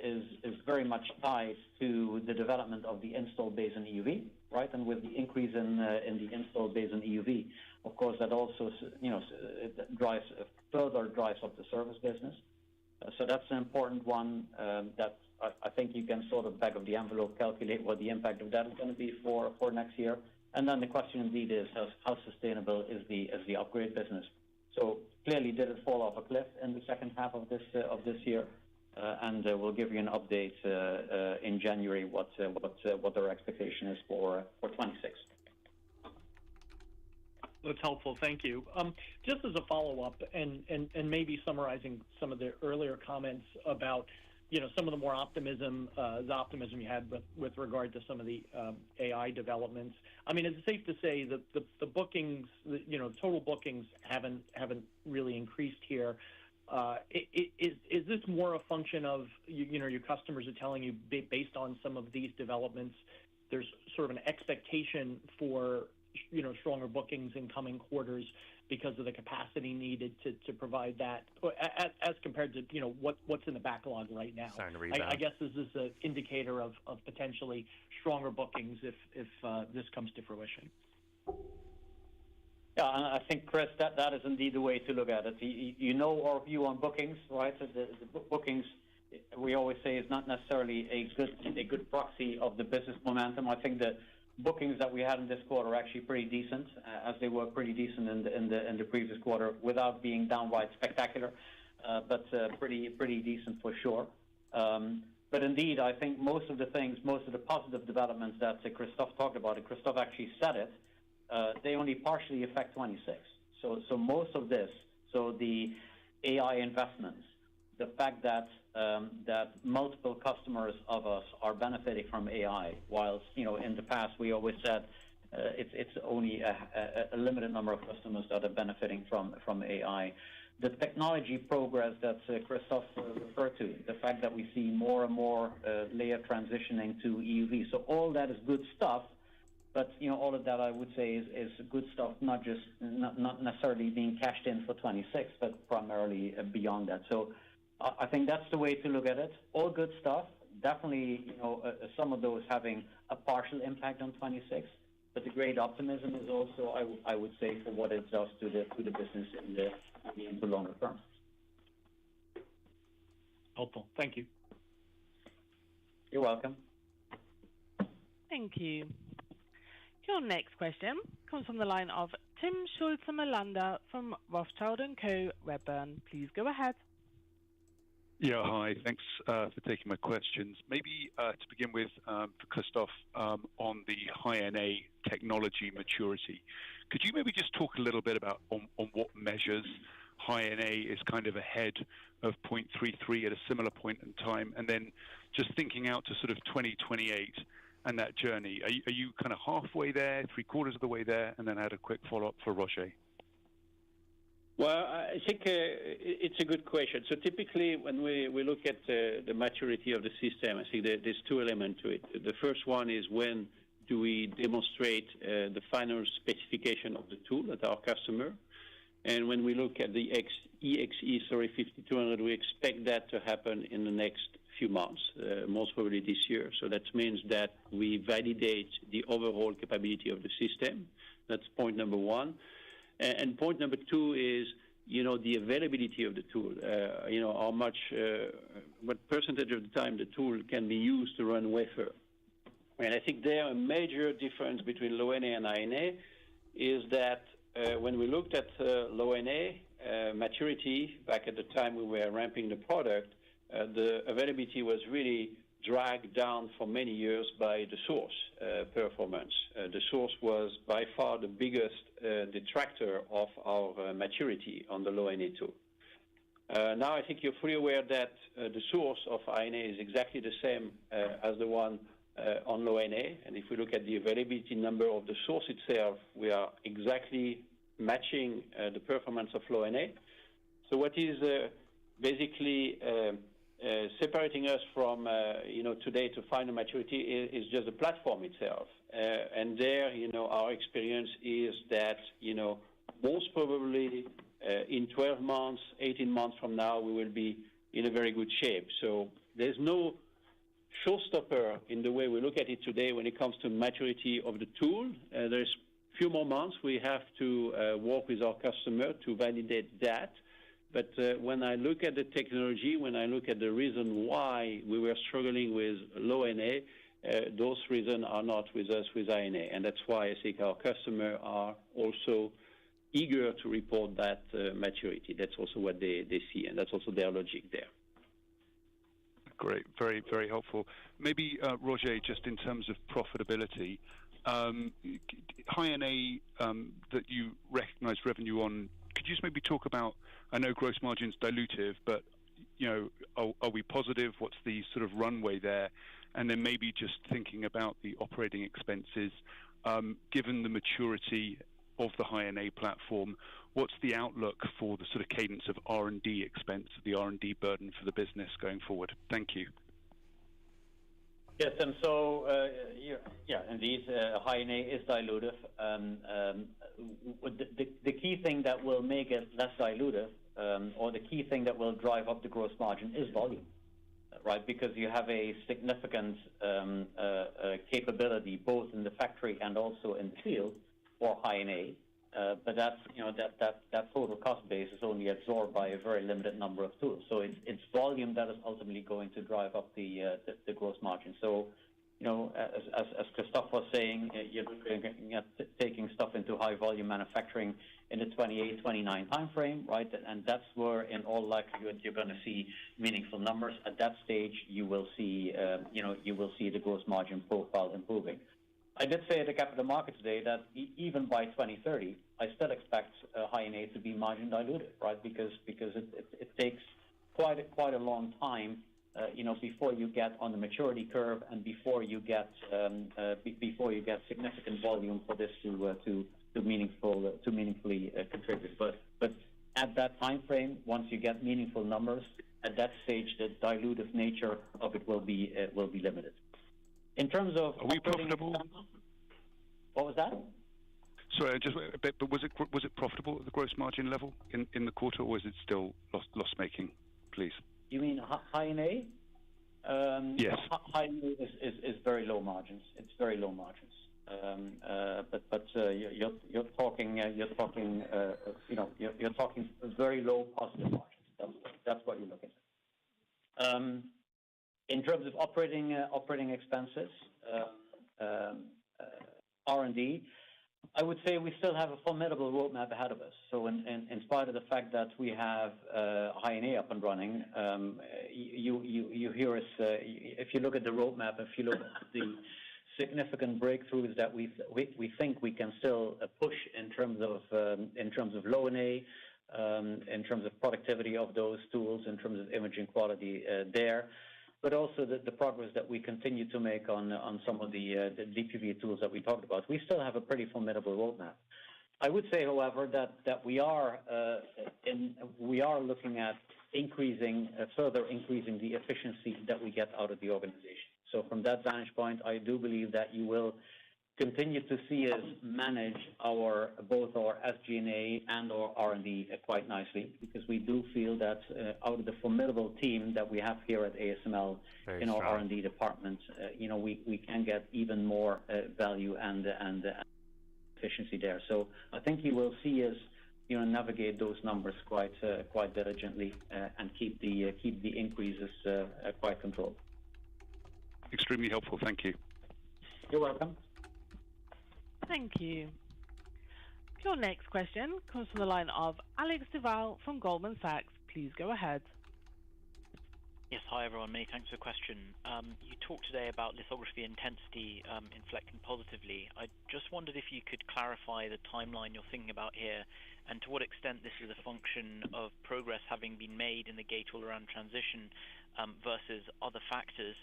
is very much tied to the development of the install base in EUV, right? And with the increase in the install base in EUV, of course, that also further drives up the service business. So that's an important one that I think you can sort of back of the envelope calculate what the impact of that is going to be for next year. And then the question indeed is how sustainable is the upgrade business? So clearly, did it fall off a cliff in the second half of this year? And we'll give you an update in January what our expectation is for 26. That's helpful. Thank you. Just as a follow-up, and maybe summarizing some of the earlier comments about some of the more optimism you had with regard to some of the AI developments. I mean, is it safe to say that the bookings, total bookings haven't really increased here? Is this more a function of your customers are telling you based on some of these developments, there's sort of an expectation for stronger bookings in coming quarters because of the capacity needed to provide that, as compared to what's in the backlog right now? I guess this is an indicator of potentially stronger bookings if this comes to fruition. Yeah, and I think, Chris, that is indeed the way to look at it. You know our view on bookings, right? The bookings, we always say, is not necessarily a good proxy of the business momentum. I think the bookings that we had in this quarter are actually pretty decent, as they were pretty decent in the previous quarter, without being downright spectacular, but pretty decent for sure. But indeed, I think most of the positive developments that Christophe talked about, and Christophe actually said it, they only partially affect 26. So most of this, so the AI investments, the fact that multiple customers of us are benefiting from AI, whilst in the past we always said it's only a limited number of customers that are benefiting from AI. The technology progress that Christophe referred to, the fact that we see more and more layer transitioning to EUV, so all that is good stuff. But all of that, I would say, is good stuff, not necessarily being cashed in for 26, but primarily beyond that. So I think that's the way to look at it. All good stuff. Definitely, some of those having a partial impact on 26. But the great optimism is also, I would say, for what it does to the business in the longer term. Helpful. Thank you. You're welcome. Thank you. Your next question comes from the line of Tim Schulze-Melander from Rothschild & Co. Redburn. Please go ahead. Yeah, hi. Thanks for taking my questions. Maybe to begin with, for Christophe, on the high-NA technology maturity, could you maybe just talk a little bit about on what measures high-NA is kind of ahead of 0.33 at a similar point in time, and then just thinking out to sort of 2028 and that journey. Are you kind of halfway there, three-quarters of the way there? And then I had a quick follow-up for Roger. Well, I think it's a good question. So typically, when we look at the maturity of the system, I think there's two elements to it. The first one is when do we demonstrate the final specification of the tool at our customer. And when we look at the EXE 5200, we expect that to happen in the next few months, most probably this year. So that means that we validate the overall capability of the system. That's point number one. And point number two is, the availability of the tool. How much, what percentage of the time the tool can be used to run wafer. And I think there a major difference between low NA and high NA is that when we looked at low NA maturity back at the time we were ramping the product, the availability was really dragged down for many years by the source performance. The source was by far the biggest detractor of our maturity on the low NA tool. Now I think you're fully aware that the source of high NA is exactly the same as the one on low NA. And if we look at the availability number of the source itself, we are exactly matching the performance of low NA. So what is basically separating us from today to final maturity is just the platform itself. And there, our experience is that most probably in 12 months, 18 months from now, we will be in a very good shape. So there's no showstopper in the way we look at it today when it comes to maturity of the tool. There's few more months we have to work with our customer to validate that. But when I look at the technology, when I look at the reason why we were struggling with low NA, those reasons are not with us with high NA. And that's why I think our customers are also eager to report that maturity. That's also what they see, and that's also their logic there. Great. Very, very helpful. Maybe, Roger, just in terms of profitability, high NA that you recognize revenue on, could you just maybe talk about, I know gross margin's dilutive, but are we positive? What's the sort of runway there? And then maybe just thinking about the operating expenses, given the maturity of the high NA platform, what's the outlook for the sort of cadence of R&D expense, the R&D burden for the business going forward? Thank you. Yes, and so, indeed, high NA is dilutive. The key thing that will make it less dilutive, or the key thing that will drive up the gross margin is volume, right? Because you have a significant capability both in the factory and also in the field for high NA. But that's, that total cost base is only absorbed by a very limited number of tools. So it's volume that is ultimately going to drive up the gross margin. So, as Christophe was saying, you're looking at taking stuff into high volume manufacturing in the 28, 29 timeframe, right? And that's where, in all likelihood, you're going to see meaningful numbers. At that stage, you will see, the gross margin profile improving. I did say at the Capital Markets Day that even by 2030, I still expect high NA to be margin diluted, right? Because it takes quite a long time, before you get on the maturity curve and before you get significant volume for this to meaningfully contribute. But at that time frame, once you get meaningful numbers, at that stage, the dilutive nature of it will be limited. In terms of are we profitable? What was that? Sorry, just a bit. But was it profitable at the gross margin level in the quarter, or is it still loss making? Please. You mean high NA? Yes. High NA is very low margins. It's very low margins. But you're talking very low positive margins. That's what you're looking at. In terms of operating expenses, R&D, I would say we still have a formidable roadmap ahead of us. So in spite of the fact that we have high NA up and running, you hear us, if you look at the roadmap, if you look at the significant breakthroughs that we think we can still push in terms of low NA, in terms of productivity of those tools, in terms of imaging quality there, but also the progress that we continue to make on some of the DPV tools that we talked about. We still have a pretty formidable roadmap. I would say, however, that we are looking at further increasing the efficiency that we get out of the organization. So from that vantage point, I do believe that you will continue to see us manage both our SG&A and our R&D quite nicely, because we do feel that out of the formidable team that we have here at ASML in our R&D department, we can get even more value and efficiency there. So I think you will see us, navigate those numbers quite diligently and keep the increases quite controlled. Extremely helpful. Thank you. You're welcome. Thank you. Your next question comes from the line of Alex Duval from Goldman Sachs. Please go ahead. Yes, hi everyone. Many thanks for the question. You talked today about lithography intensity inflecting positively. I just wondered if you could clarify the timeline you're thinking about here, and to what extent this is a function of progress having been made in the gate-all-around transition versus other factors.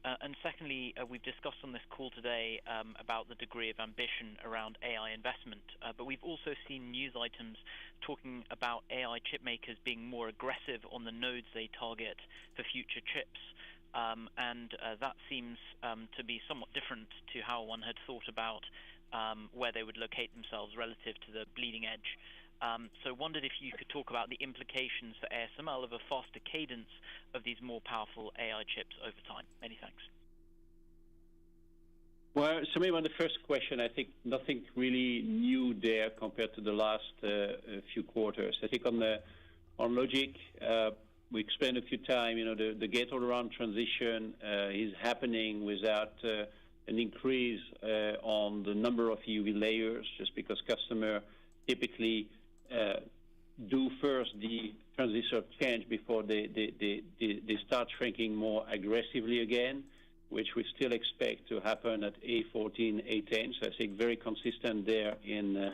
And secondly, we've discussed on this call today about the degree of ambition around AI investment, but we've also seen news items talking about AI chip makers being more aggressive on the nodes they target for future chips. And that seems to be somewhat different to how one had thought about where they would locate themselves relative to the bleeding edge. So wondered if you could talk about the implications for ASML of a faster cadence of these more powerful AI chips over time. Many thanks. Well, so maybe on the first question, I think nothing really new there compared to the last few quarters. I think on logic, we explained a few times, the gate-all-around transition is happening without an increase on the number of EUV layers, just because customer typically do first the transistor change before they start shrinking more aggressively again, which we still expect to happen at A14, A10. So I think very consistent there in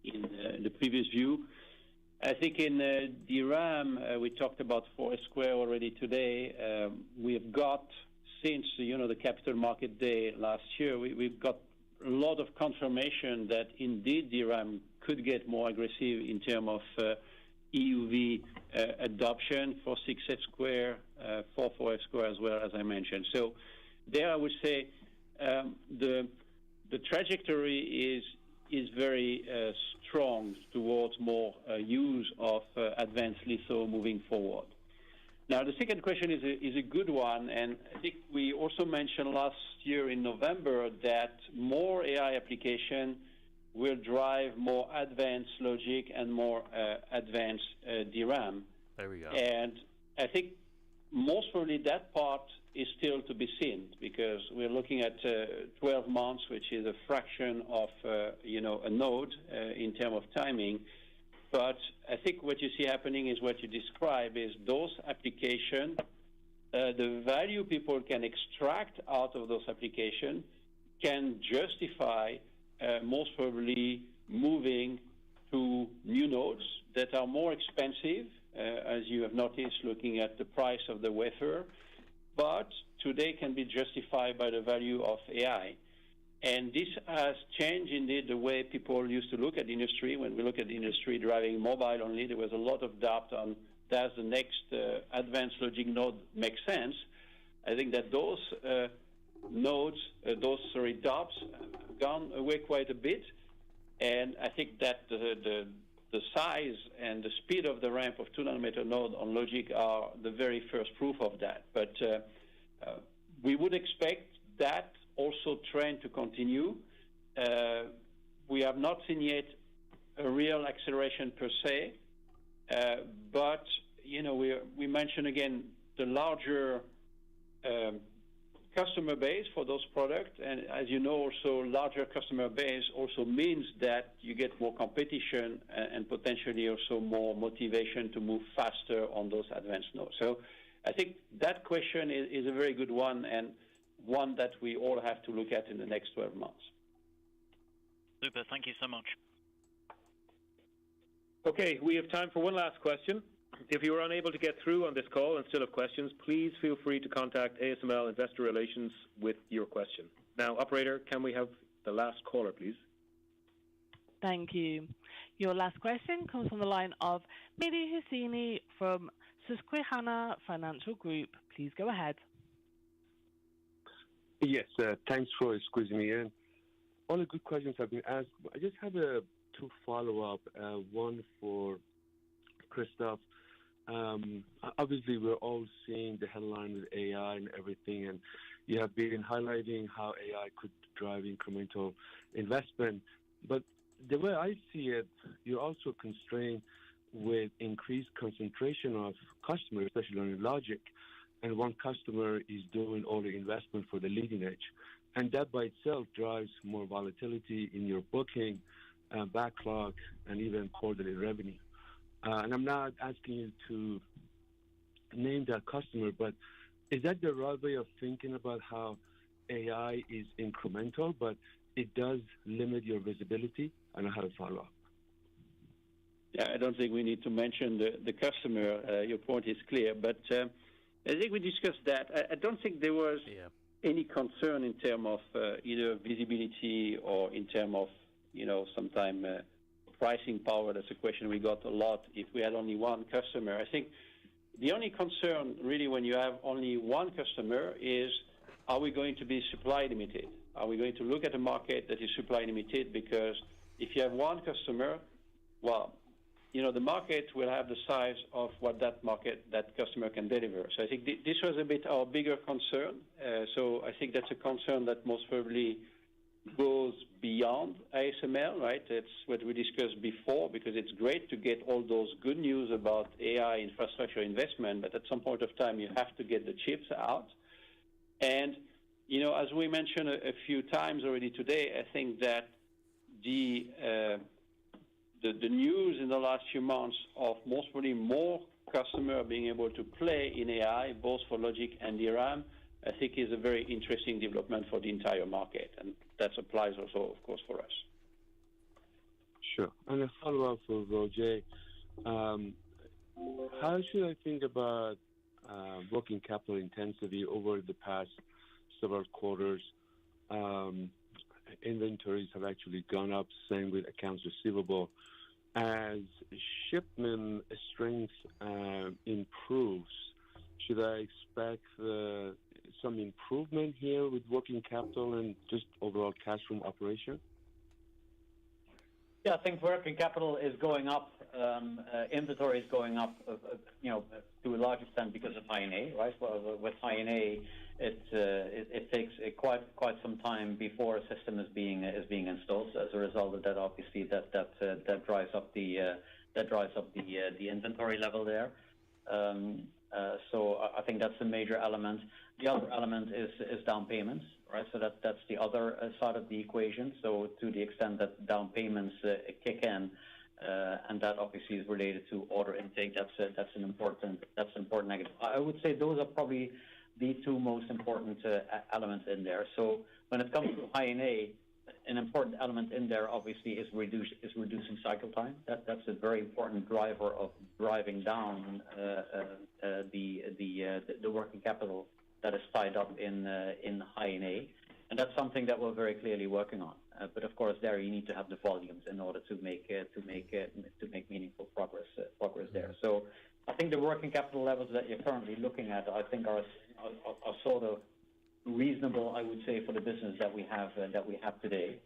the previous view. I think in DRAM, we talked about 4F² already today. We've got, since the Capital Market Day last year, we've got a lot of confirmation that indeed DRAM could get more aggressive in terms of EUV adoption for 6F², for 4F² as well, as I mentioned. So there I would say the trajectory is very strong towards more use of advanced litho moving forward. Now, the second question is a good one, and I think we also mentioned last year in November that more AI application will drive more advanced logic and more advanced DRAM. There we go. And I think most probably that part is still to be seen, because we're looking at 12 months, which is a fraction of a node in terms of timing. But I think what you see happening is what you describe is those applications, the value people can extract out of those applications can justify most probably moving to new nodes that are more expensive, as you have noticed looking at the price of the wafer, but today can be justified by the value of AI. And this has changed indeed the way people used to look at the industry. When we look at the industry driving mobile only, there was a lot of doubt on does the next advanced logic node make sense. I think that those DOPs have gone away quite a bit, and I think that the size and the speed of the ramp of 2-nanometer node on logic are the very first proof of that. But we would expect that also trend to continue. We have not seen yet a real acceleration per se, but we mentioned again the larger customer base for those products, and as you know, also larger customer base also means that you get more competition and potentially also more motivation to move faster on those advanced nodes. So I think that question is a very good one, and one that we all have to look at in the next 12 months. Super, thank you so much. Okay, we have time for one last question. If you were unable to get through on this call and still have questions, please feel free to contact ASML Investor Relations with your question. Now, operator, can we have the last caller, please? Thank you. Your last question comes from the line of Mehdi Hosseini from Susquehanna Financial Group. Please go ahead. Yes, thanks for squeezing me in. All the good questions have been asked. I just have two follow-up, one for Christophe. Obviously, we're all seeing the headline with AI and everything, and you have been highlighting how AI could drive incremental investment. But the way I see it, you're also constrained with increased concentration of customers, especially on logic, and one customer is doing all the investment for the leading edge. And that by itself drives more volatility in your booking, backlog, and even quarterly revenue. And I'm not asking you to name that customer, but is that the right way of thinking about how AI is incremental, but it does limit your visibility? And I have a follow-up. Yeah, I don't think we need to mention the customer. Your point is clear, but I think we discussed that. I don't think there was any concern in terms of either visibility or in terms of, sometime pricing power. That's a question we got a lot if we had only one customer. I think the only concern really when you have only one customer is, are we going to be supply limited? Are we going to look at a market that is supply limited? Because if you have one customer, well, the market will have the size of what that customer can deliver. So I think this was a bit our bigger concern. So I think that's a concern that most probably goes beyond ASML, right? It's what we discussed before, because it's great to get all those good news about AI infrastructure investment, but at some point of time you have to get the chips out. And, as we mentioned a few times already today, I think that the news in the last few months of most probably more customers being able to play in AI, both for logic and DRAM, I think is a very interesting development for the entire market, and that applies also, of course, for us. Sure. And a follow-up for Roger. How should I think about working capital intensity over the past several quarters? Inventories have actually gone up, same with accounts receivable. As shipment strength improves, should I expect some improvement here with working capital and just overall cash from operation? Yeah, I think working capital is going up. Inventory is going up, to a large extent because of High-NA, right? Well, with High-NA, it takes quite some time before a system is being installed. So as a result of that, obviously, that drives up the inventory level there. So I think that's the major element. The other element is down payments, right? So that's the other side of the equation. So to the extent that down payments kick in, and that obviously is related to order intake, that's an important negative. I would say those are probably the two most important elements in there. So when it comes to High-NA, an important element in there obviously is reducing cycle time. That's a very important driver of driving down the working capital that is tied up in High-NA, and that's something that we're very clearly working on. But of course, there you need to have the volumes in order to make meaningful progress there. So I think the working capital levels that you're currently looking at, I think are sort of reasonable, I would say, for the business that we have today.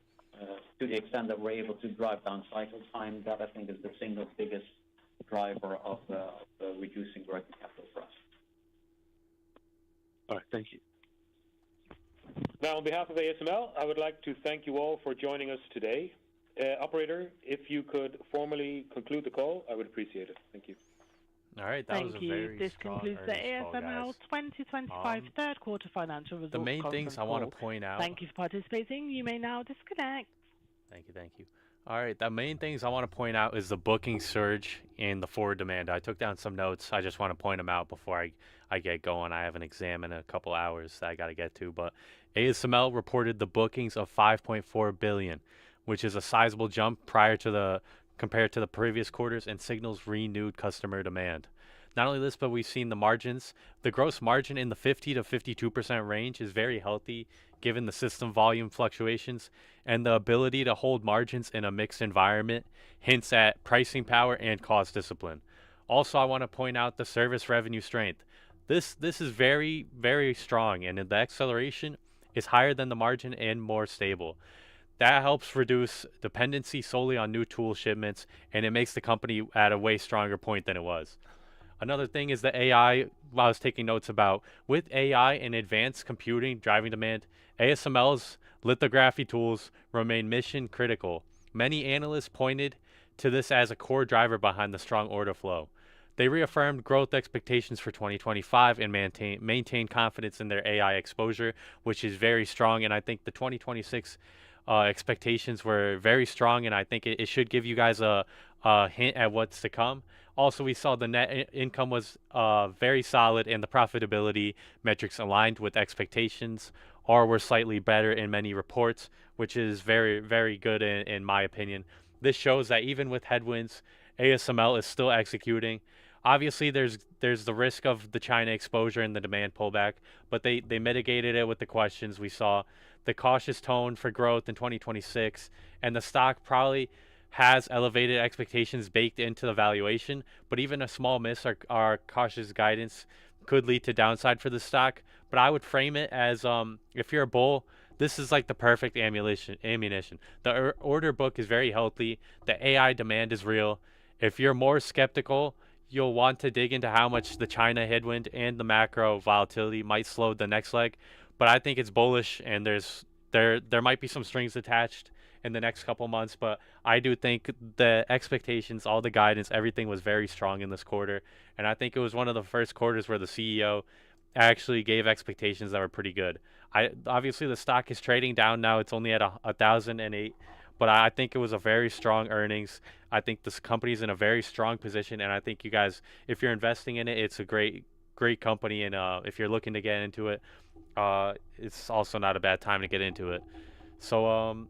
To the extent that we're able to drive down cycle time, that I think is the single biggest driver of reducing working capital for us. All right, thank you. Now, on behalf of ASML, I would like to thank you all for joining us today. Operator, if you could formally conclude the call, I would appreciate it. Thank you. All right, that was a very This strong concludes the earnings call, ASML guys. 2025 third quarter financial results The main conference things I want call. to point out. Thank you for participating. You may now disconnect. Thank you. All right, the main things I want to point out is the booking surge and the forward demand. I took down some notes. I just want to point them out before I get going. I have an exam in a couple hours that I got to get to. But ASML reported the bookings of 5.4 billion, which is a sizable jump compared to the previous quarters, and signals renewed customer demand. Not only this, but we've seen the margins. The gross margin in the 50 to 52% range is very healthy given the system volume fluctuations, and the ability to hold margins in a mixed environment hints at pricing power and cost discipline. Also, I want to point out the service revenue strength. This is very, very strong, and the acceleration is higher than the margin and more stable. That helps reduce dependency solely on new tool shipments, and it makes the company at a way stronger point than it was. Another thing is the AI, I was taking notes about. With AI and advanced computing driving demand, ASML's lithography tools remain mission critical. Many analysts pointed to this as a core driver behind the strong order flow. They reaffirmed growth expectations for 2025 and maintain confidence in their AI exposure, which is very strong. And I think the 2026 expectations were very strong, and I think it should give you guys a hint at what's to come. Also, we saw the net income was very solid, and the profitability metrics aligned with expectations or were slightly better in many reports, which is very, very good in my opinion. This shows that even with headwinds, ASML is still executing. obviously there's the risk of the China exposure and the demand pullback, but they mitigated it with the questions. We saw the cautious tone for growth in 2026, and the stock probably has elevated expectations baked into the valuation, but even a small miss or cautious guidance could lead to downside for the stock. But I would frame it as if you're a bull, this is like the perfect ammunition. The order book is very healthy. The AI demand is real. If you're more skeptical, you'll want to dig into how much the China headwind and the macro volatility might slow the next leg. But I think it's bullish, and there might be some strings attached in the next couple months. But I do think the expectations, all the guidance, everything was very strong in this quarter, and I think it was one of the first quarters where the CEO actually gave expectations that were pretty good. I obviously the stock is trading down now; it's only at 1,008, but I think it was a very strong earnings. I think this company's in a very strong position, and I think you guys, if you're investing in it, it's a great company, and if you're looking to get into it, it's also not a bad time to get into it. So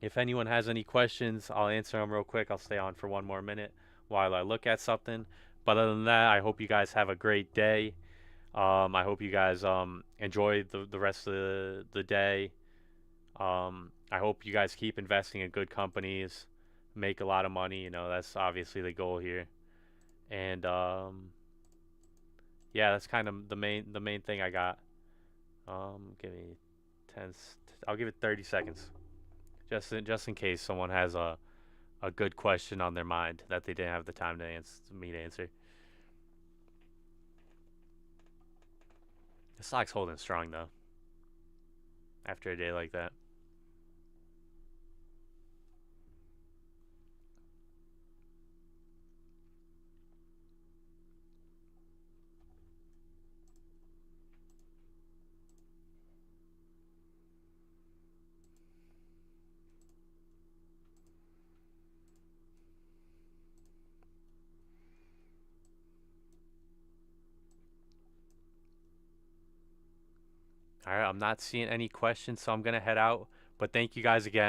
if anyone has any questions, I'll answer them real quick. I'll stay on for one more minute while I look at something. But other than that, I hope you guys have a great day. I hope you guys enjoy the rest of the day. I hope you guys keep investing in good companies, make a lot of money. You know, that's obviously the goal here. And yeah, that's kind of the main thing I got. Give me 10. I'll give it 30 seconds, just in case someone has a good question on their mind that they didn't have the time to answer. The stock's holding strong though. After a day like that. All right, I'm not seeing any questions, so I'm gonna head out. But thank you guys again.